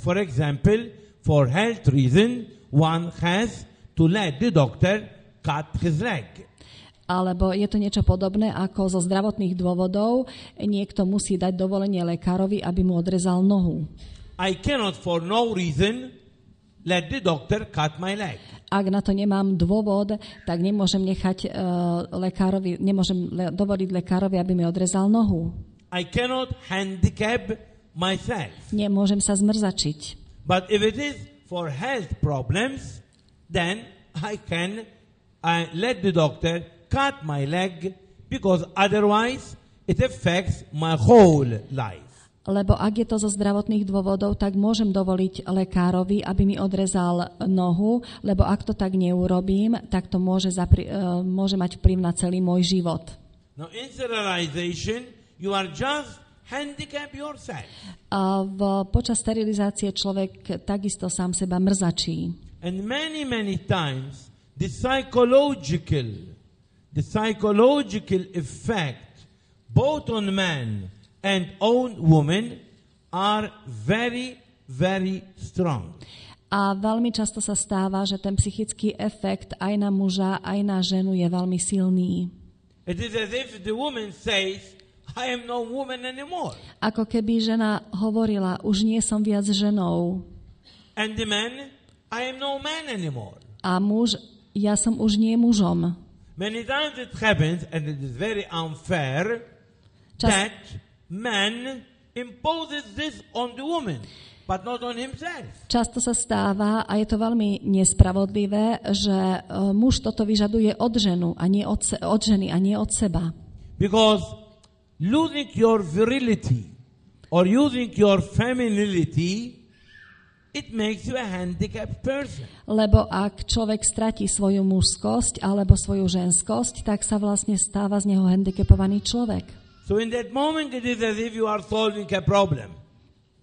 for example, for health reason, one has to let the doctor cut his leg. Alebo je to niečo podobné, ako zo zdravotných dôvodov niekto musí dať dovolenie lekárovi, aby mu odrezal nohu. I cannot for no reason let the doctor cut my leg. Ak na to nemám dôvod, tak nemôžem dovoliť lekárovi, aby mi odrezal nohu. I cannot handicap myself. Nemôžem sa zmrzačiť. But if it is for health problems, then I can let the doctor cut my leg, because otherwise it affects my whole life. Lebo ak je to zo zdravotných dôvodov, tak môžem dovoliť lekárovi, aby mi odrezal nohu, lebo ak to tak neurobím, tak to môže mať vplyv na celý môj život. Now in sterilization, you are just handicap yourself. A počas sterilizácie človek takisto sám seba mrzačí. And many times the psychological effect both on man and on women are very, very strong. A veľmi často sa stáva, že ten psychický efekt aj na muža, aj na ženu je veľmi silný. It is as if the woman says, I am no woman anymore. Ako keby žena hovorila, už nie som viac ženou. And the man, I am no man anymore. A muž, ja som už nie mužom. Many times it happens, and it is very unfair, that man imposes this on the woman, but not on himself. Často sa stáva, a je to veľmi nespravodlivé, že muž toto vyžaduje od ženy a nie od seba. Because losing your virility or using your femininity, it makes you a handicapped person. Lebo ak človek stratí svoju mužskosť alebo svoju ženskosť, tak sa vlastne stáva z neho handicapovaný človek. So in that moment it is as if you are solving a problem.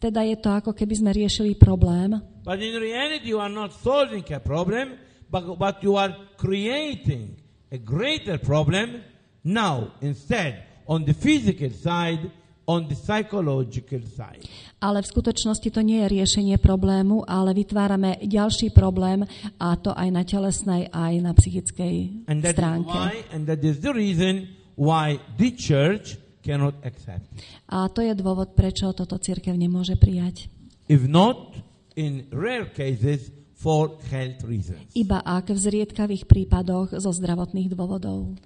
Teda je to ako keby sme riešili problém. But in reality you are not solving a problem, but you are creating a greater problem now instead on the physical side, on the psychological side. Ale v skutočnosti to nie je riešenie problému, ale vytvárame ďalší problém, a to aj na telesnej, aj na psychickej stránke. And that is the reason why the church cannot accept. A to je dôvod, prečo toto cirkev nemôže prijať. If not, in rare cases, for health reasons. Iba ak v zriedkavých prípadoch zo zdravotných dôvodov.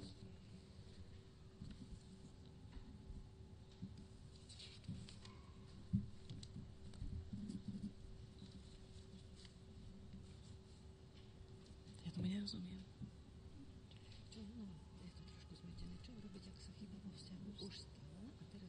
Ja to nerozumiem. Je to trošku zmetené. Čo urobiť, ak sa chyba vo vzťahu už stala a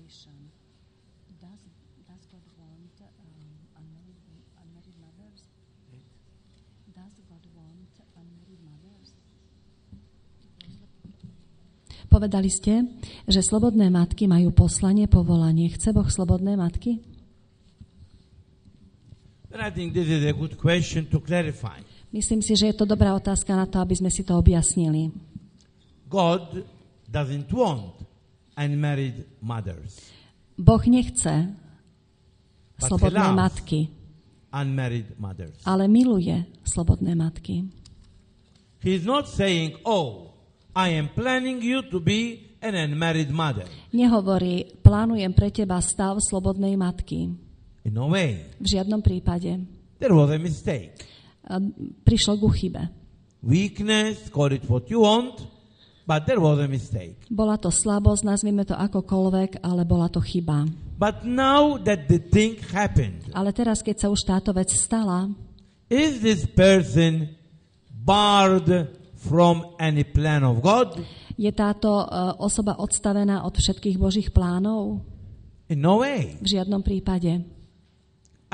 question. Does God want unmarried mothers? Does God want unmarried mothers? Povedali ste, že slobodné matky majú poslanie, povolanie. Chce Boh slobodné matky? I think this is a good question to clarify. Myslím si, že je to dobrá otázka na to, aby sme si to objasnili. God doesn't want unmarried mothers. Boh nechce slobodné loves matky, unmarried mothers. ale miluje slobodné matky. He is not saying, "Oh, I am planning you to be an unmarried mother." Nehovorí, plánujem pre teba stav slobodnej matky. In no way. V žiadnom prípade. There was a mistake. Prišlo ku chybe. Weakness, call it what you want, but there was a mistake. Bola to slabosť, nazvime to akokoľvek, ale bola to chyba. But now that the thing happened, Ale teraz, keď sa už táto vec stala, is this person barred from any plan of God? je táto osoba odstavená od všetkých Božích plánov? In no way. V žiadnom prípade.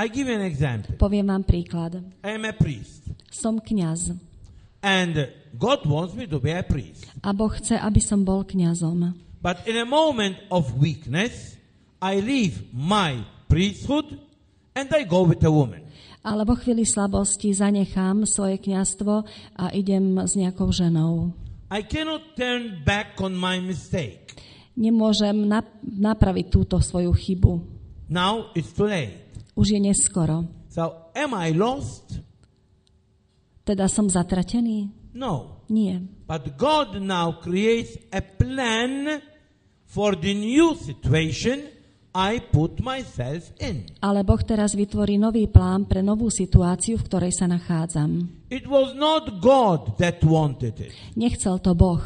I give you an example. Poviem vám príklad. I am a priest, Som kňaz and God wants me to be a priest. a Boh chce, aby som bol kňazom. But in a moment of weakness, I leave my priesthood and I go with a woman. Ale vo chvíli slabosti zanechám svoje kňazstvo a idem s nejakou ženou. I cannot turn back on my mistake. Nemôžem napraviť túto svoju chybu. Now it's too late. Už je neskoro. So am I lost? Teda som zatratený? No. Nie. But God now creates a plan for the new situation I put myself in. Ale Boh teraz vytvorí nový plán pre novú situáciu, v ktorej sa nachádzam. It was not God that wanted it. Nechcel to Boh.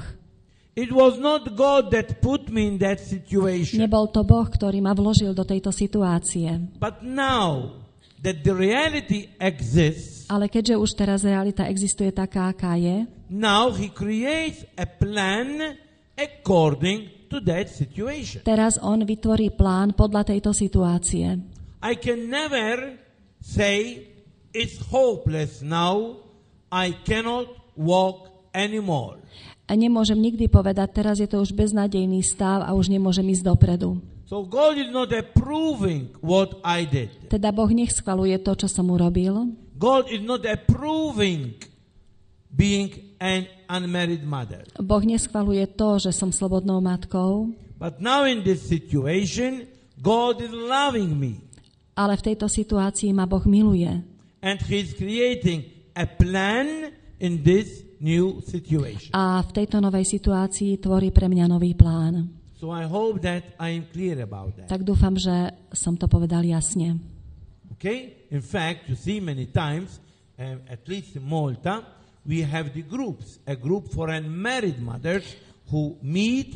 It was not God that put me in that situation. Nebol to Boh, ktorý ma vložil do tejto situácie. But now that the reality exists, Ale keďže už teraz realita existuje taká, aká je, now He creates a plan according to that situation. teraz on vytvorí plán podľa tejto situácie. I can never say it's hopeless now, I cannot walk anymore. A nemôžem nikdy povedať, teraz je to už beznádejný stav a už nemôžem ísť dopredu. So God is not approving what I did. Teda Boh neschvaluje to, čo som urobil. God is not approving being an unmarried mother. Boh neschvaluje to, že som slobodnou matkou. But now in this situation, God is loving me. Ale v tejto situácii ma Boh miluje. And He's creating a plan in this new situation. A v tejto novej situácii tvorí pre mňa nový plán. So I hope that I am clear about that. Tak dúfam, že som to povedal jasne. Okay? In fact, you see many times, at least in Malta, we have the groups. A group for unmarried mothers who meet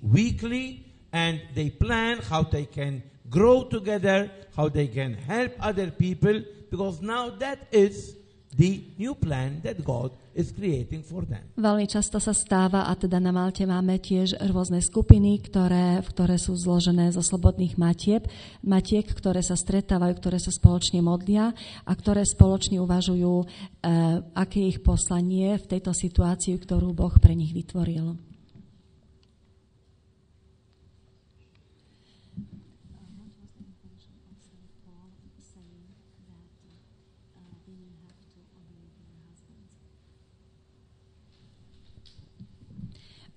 weekly, and they plan how they can grow together, how they can help other people, because now that is the new plan that God is creating for them. Veľmi často sa stáva, a teda na Malte máme tiež rôzne skupiny, ktoré sú zložené zo slobodných matiek, ktoré sa stretávajú, ktoré sa spoločne modlia a ktoré spoločne uvažujú, aké je ich poslanie v tejto situácii, ktorú Boh pre nich vytvoril.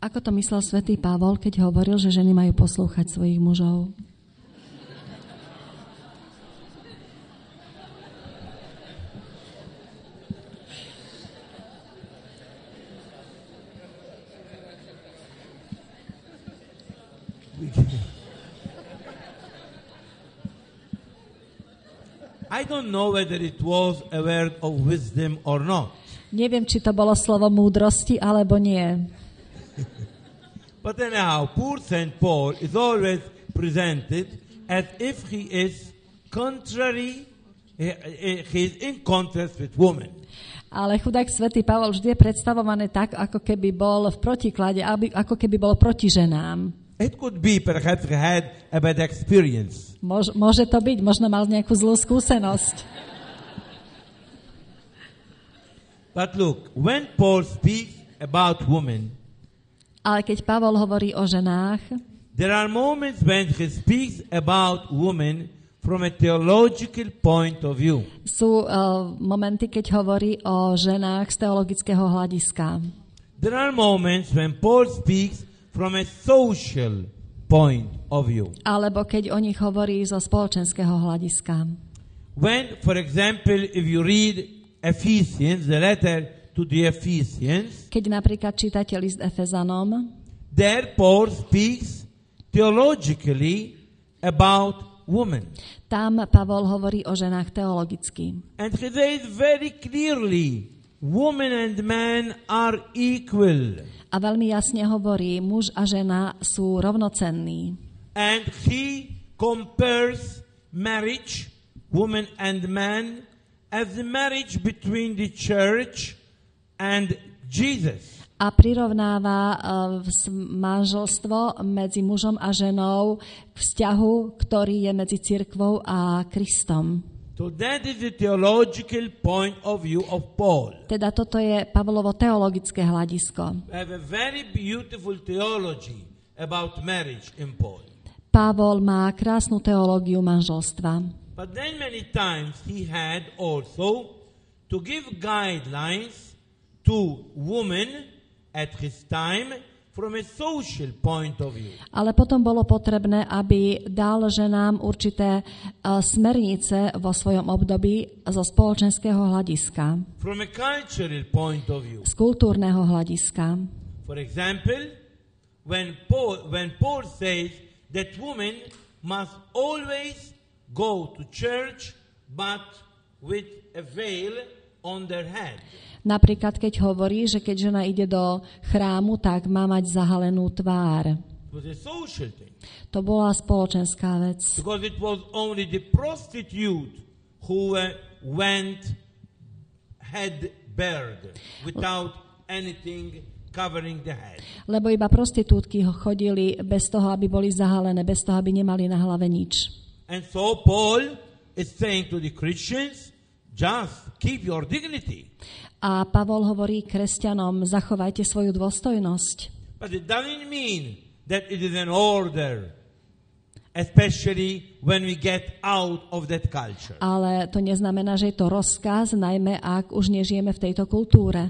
Ako to myslel svätý Pavol, keď hovoril, že ženy majú poslúchať svojich mužov? I don't know whether it was a word of wisdom or not. Neviem, či to bolo slovo múdrosti, alebo nie. But anyhow, poor St. Paul is always presented as if he is in contrast with women. Ale chudák svätý Pavol vždy je predstavovaný tak, ako keby bol v protiklade, ako keby bol proti ženám. It could be perhaps he had a bad experience. Môže to byť, možno mal nejakú zlú skúsenosť. But look, when Paul speaks about women, Ale keď Pavol hovorí o ženách, there are moments when he speaks about women from a theological point of view. sú momenty, keď hovorí o ženách z teologického hľadiska. There are moments when Paul speaks from a social point of view. Alebo keď o nich hovorí zo spoločenského hľadiska. When, for example, if you read Ephesians, the letter to the Ephesians, Keď napríklad čítate list Efezanom, there Paul speaks theologically about women. tam Pavol hovorí o ženách teologicky. And he says very clearly, woman and man are equal. A veľmi jasne hovorí, muž a žena sú rovnocenní. And he compares marriage, woman and man, as the marriage between the church and Jesus. A prirovnáva manželstvo medzi mužom a ženou k vzťahu, ktorý je medzi cirkvou a Kristom. So that is the theological point of view of Paul. Teda toto je Pavlovo teologické hľadisko. We have a very beautiful theology about marriage in Paul. Pavol má krásnu teológiu manželstva. But then many times he had also to give guidelines to women at his time from a social point of view. Ale potom bolo potrebné, aby dal ženám určité smernice vo svojom období zo spoločenského hľadiska, From a cultural point of view. z kultúrneho hľadiska. For example, when Paul says that women must always go to church but with a veil on their head. Napríklad, keď hovorí, že keď žena ide do chrámu, tak má mať zahalenú tvár. It was a social thing. To bola spoločenská vec. Because it was only the prostitute who went head bared without anything covering the head. Lebo iba prostitútky chodili bez toho, aby boli zahalené, bez toho, aby nemali na hlave nič. And so Paul is saying to the Christians, just keep your dignity. A Pavol hovorí kresťanom, zachovajte svoju dôstojnosť. But it doesn't mean that it is an order, especially when we get out of that culture. Ale to neznamená, že je to rozkaz, najmä ak už nežijeme v tejto kultúre.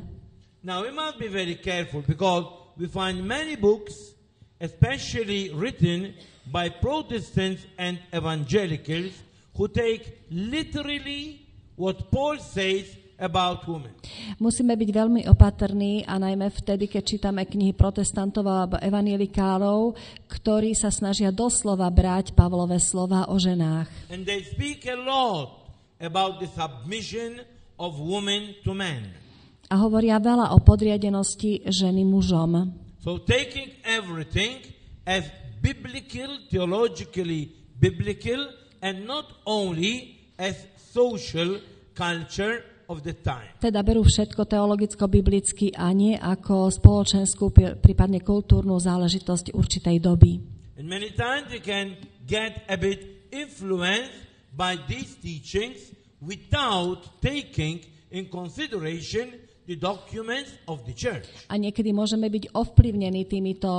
Now we must be very careful because we find many books, especially written by Protestants and evangelicals, who take literally what Paul says about women. Musíme byť veľmi opatrní a najmä vtedy, keď čítame knihy protestantov alebo evangelikálov, ktorí sa snažia doslova brať Pavlové slova o ženách. And they speak a lot about the submission of women to men. A hovoria veľa o podriadenosti ženy mužom. So taking everything as biblical, theologically biblical, and not only as social culture of the time. Teda berú všetko teologicko-biblicky a nie ako spoločenskú, prípadne kultúrnu záležitosť určitej doby. And many times they can get a bit influenced by these teachings without taking in consideration the documents of the church. A niekedy môžeme byť ovplyvnení týmito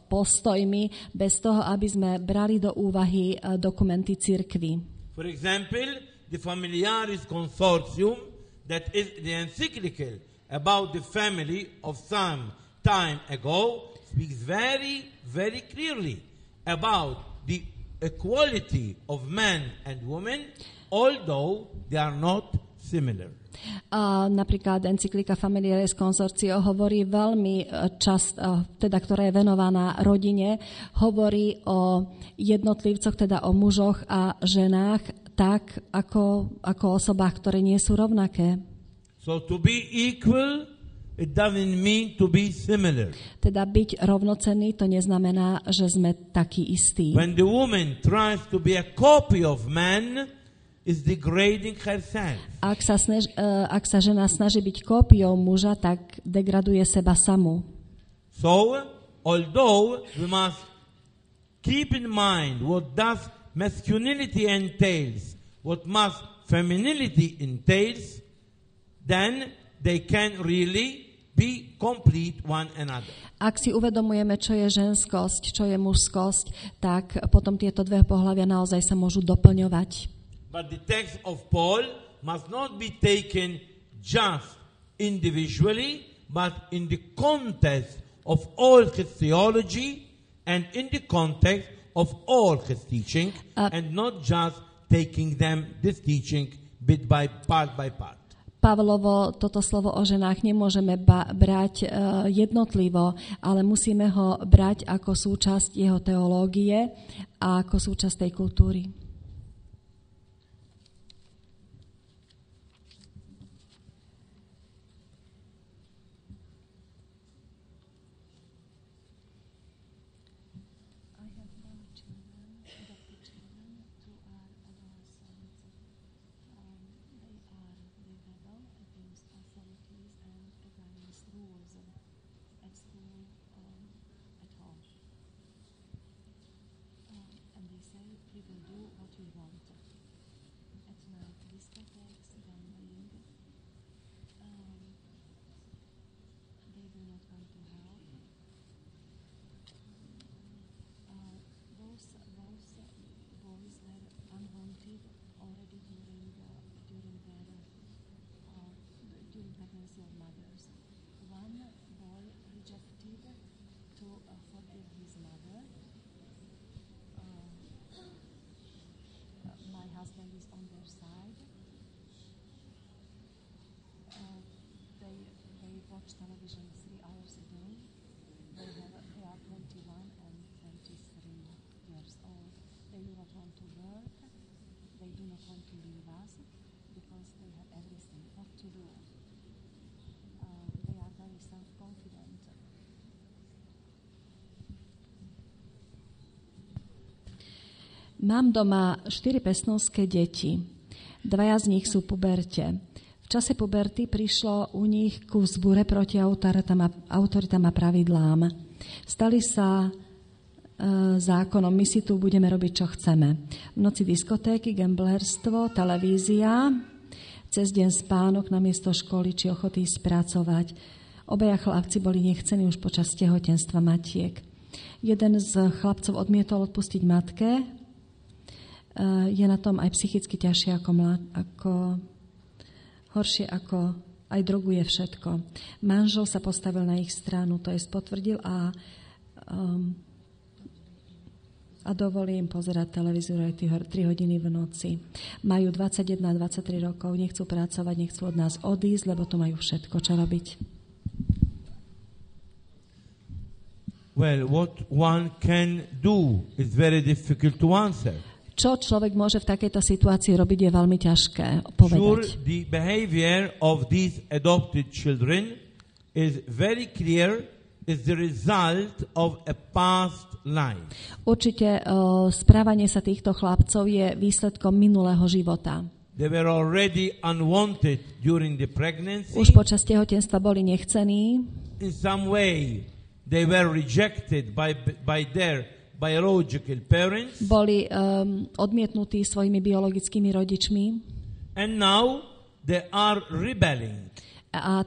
postojmi bez toho, aby sme brali do úvahy dokumenty cirkvi. For example, the Familiaris Consortium, that is the encyclical about the family of some time ago, speaks very, very clearly about the equality of men and women, although they are not similar. A napríklad encyklika Familiaris Consortio hovorí veľmi teda ktorá je venovaná rodine, hovorí o jednotlivcoch, teda o mužoch a ženách, tak ako osobách, ktoré nie sú rovnaké. So to be equal, it doesn't mean to be similar. Teda byť rovnocenný, to neznamená, že sme takí istí. When the woman tries to be a copy of man, is degrading herself. Ak sa žena snaží byť kópiou muža, tak degraduje seba samú. So, although we must keep in mind what does masculinity entails, what must femininity entails, then they can really be complete one another. Ak si uvedomujeme, čo je ženskosť, čo je mužskosť, tak potom tieto dve pohlavia naozaj sa môžu doplňovať. But the text of Paul must not be taken just individually, but in the context of all his theology and in the context of all his teaching, and not just taking them, this teaching, bit by part by part. Pavlovo toto slovo o ženách nemôžeme brať jednotlivo, ale musíme ho brať ako súčasť jeho teológie a ako súčasť tej kultúry. television 3 hours a day. They are 21 and 23 years old. They do not want to work. They do not want to leave us because they have everything. What to do? They are very self-confident. Mám doma 4 pestnovské deti. 2 z nich sú puberte. V čase puberty prišlo u nich ku vzbure proti autoritám a pravidlám. Stali sa zákonom, my si tu budeme robiť, čo chceme. V noci diskotéky, gamblerstvo, televízia, cez deň spánok namiesto školy či ochoty spracovať. Obaja chlapci boli nechcení už počas tehotenstva matiek. Jeden z chlapcov odmietol odpustiť matke, je na tom aj psychicky ťažšie horšie ako aj droguje všetko. Manžel sa postavil na ich stranu, to je potvrdil a dovolí im pozerať televíziu aj 3 hodiny v noci. Majú 21 a 23 rokov, nechcú pracovať, nechcú od nás odísť, lebo tu majú všetko, čo robiť. Well, what one can do is very difficult to answer. Čo človek môže v takejto situácii robiť, je veľmi ťažké povedať. Sure, the behavior of these adopted children is very clear, is the result of a past life. Určite správanie sa týchto chlapcov je výsledkom minulého života. They were already unwanted during the pregnancy. Už počas tehotenstva boli nechcení. In some way, they were rejected by their biological parents. Boli odmietnutí svojimi biologickými rodičmi. And now they are rebelling. A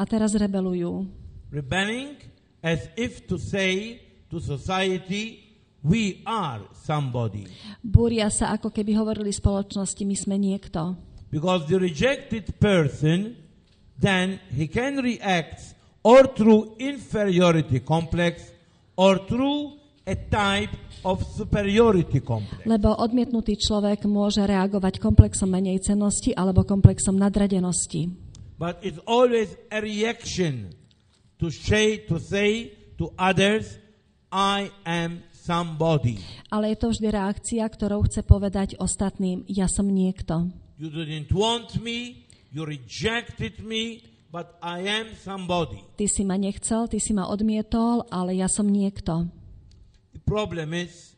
teraz rebelujú. Rebelling as if to say to society, we are somebody. Búria sa, ako keby hovorili spoločnosti, my sme niekto. Because the rejected person, then he can react or through inferiority complex or through a type of superiority complex. Lebo odmietnutý človek môže reagovať komplexom menej cennosti alebo komplexom nadradenosti. But it's always a reaction to say to others, I am somebody. Ale je to vždy reakcia, ktorou chce povedať ostatným, ja som niekto. You didn't want me, you rejected me, but I am somebody. Ty si ma nechcel, ty si ma odmietol, ale ja som niekto. The problem is,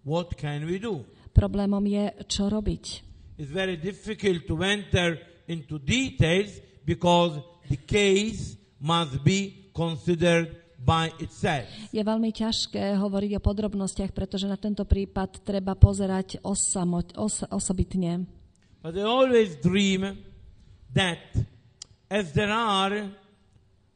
what can we do? Problémom je, čo robiť. It's very difficult to enter into details because the case must be considered by itself. Je veľmi ťažké hovoriť o podrobnostiach, pretože na tento prípad treba pozerať osobitne. But I always dream that as there are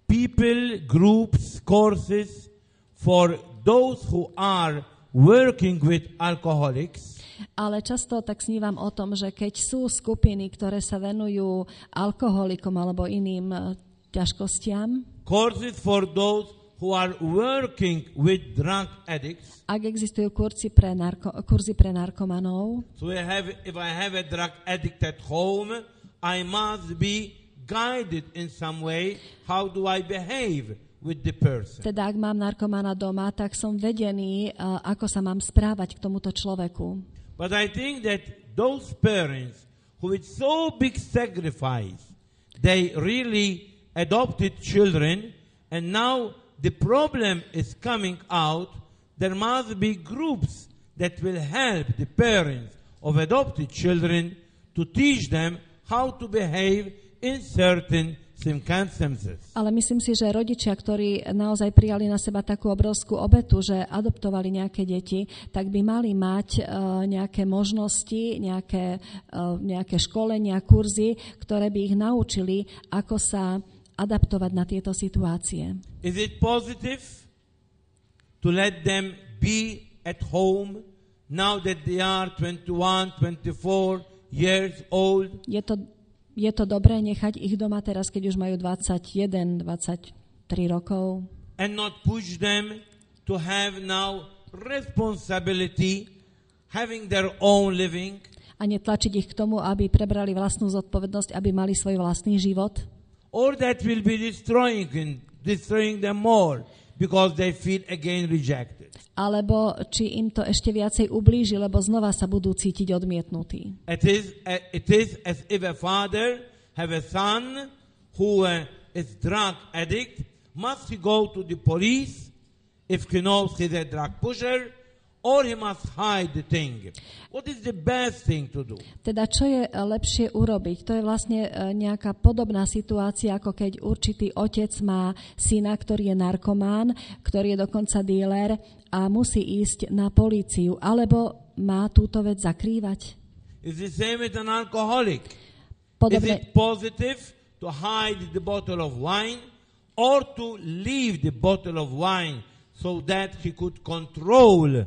people, groups, courses for those who are working with alcoholics, ale často tak snívam o tom, že keď sú skupiny, ktoré sa venujú alkoholikom alebo iným ťažkostiam, courses for those who are working with drug addicts. Ak existujú kurzy pre narkomanov, So if I have a drug addict at home, I must be guided in some way. How do I behave with the person? teda ak mám narkomana doma, tak som vedený, ako sa mám správať k tomuto človeku. But I think that those parents who with so big sacrifice, they really adopted children, and now the problem is coming out. There must be groups that will help the parents of adopted children to teach them how to behave in certain circumstances. Ale myslím si, že rodičia, ktorí naozaj prijali na seba takú obrovskú obetu, že adoptovali nejaké deti, tak by mali mať nejaké možnosti, nejaké školenia, kurzy, ktoré by ich naučili, ako sa adaptovať na tieto situácie. Is it positive to let them be at home now that they are 21, 24 years old? Je to dobré nechať ich doma teraz, keď už majú 21, 23 rokov? And not push them to have now responsibility, having their own living? A netlačiť ich k tomu, aby prebrali vlastnú zodpovednosť, aby mali svoj vlastný život? Or that will be destroying them more because they feel again rejected. Alebo či im to ešte viacej ublíži, lebo znova sa budú cítiť odmietnutí. It is as if a father have a son who is drug addict. Must he go to the police if he knows he's a drug pusher, or he must hide the thing? What is the best thing to do? Teda čo je lepšie urobiť? To je vlastne nejaká podobná situácia, ako keď určitý otec má syna, ktorý je narkomán, ktorý je dokonca díler a musí ísť na políciu, alebo má túto vec zakrývať. It's the same with an alcoholic. Podobne, Is it positive to hide the bottle of wine or to leave the bottle of wine so that he could control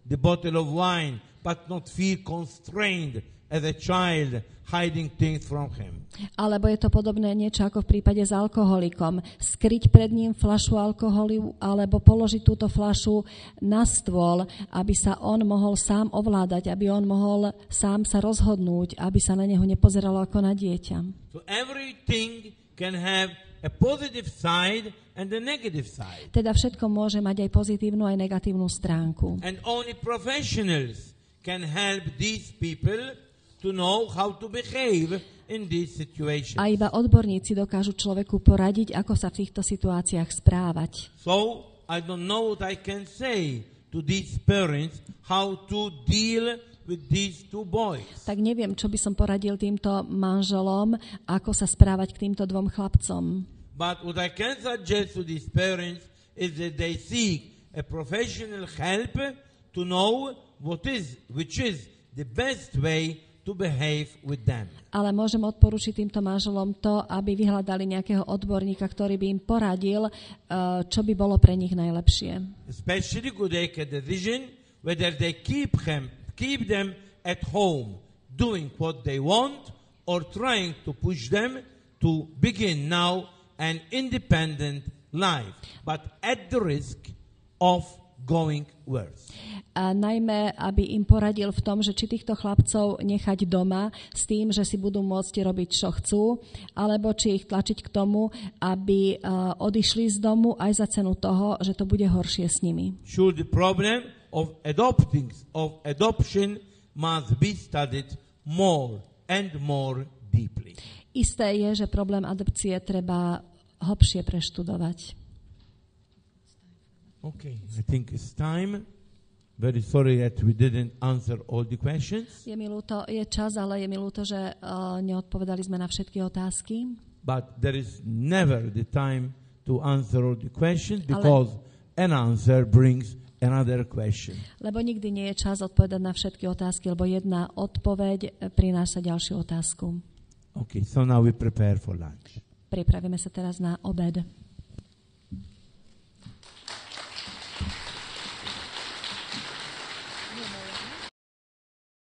the bottle of wine but not feel constrained as a child hiding things from him? alebo je to podobné niečo ako v prípade s alkoholikom. Skryť pred ním fľašu alkoholu alebo položiť túto fľašu na stôl, aby sa on mohol sám ovládať, aby on mohol sám sa rozhodnúť, aby sa na neho nepozeralo ako na dieťa. So everything can have a positive side and a negative side. Teda všetko môže mať aj pozitívnu, aj negatívnu stránku. And only professionals can help these people to know how to behave in these situations. A iba odborníci dokážu človeku poradiť, ako sa v týchto situáciách správať. So, I don't know what I can say to these parents how to deal with these two boys. Tak neviem, čo by som poradil týmto manželom, ako sa správať k týmto dvom chlapcom. But what I can suggest to these parents is that they seek a professional help to know which is the best way to behave with them. Ale môžem odporučiť týmto manželom to, aby vyhľadali nejakého odborníka, ktorý by im poradil, čo by bolo pre nich najlepšie. Especially could they make a decision whether they keep them at home doing what they want or trying to push them to begin now an independent life, but at the risk of going worse. A najmä, aby im poradil v tom, že či týchto chlapcov nechať doma s tým, že si budú môcť robiť, čo chcú, alebo či ich tlačiť k tomu, aby odišli z domu aj za cenu toho, že to bude horšie s nimi. Sure, the problem of adoption must be studied more and more deeply. Isté je, že problém adopcie treba hlbšie preštudovať. Okay, I think it's time. Very sorry that we didn't answer all the questions. Je mi ľúto, je čas, ale je mi ľúto, že neodpovedali sme na všetky otázky. But there is never the time to to answer all the questions because an answer brings another question. Lebo nikdy nie je čas odpovedať na všetky otázky, lebo jedna odpoveď prináša ďalšiu otázku. Okay, so now we prepare for lunch. Pripravíme sa teraz na obed.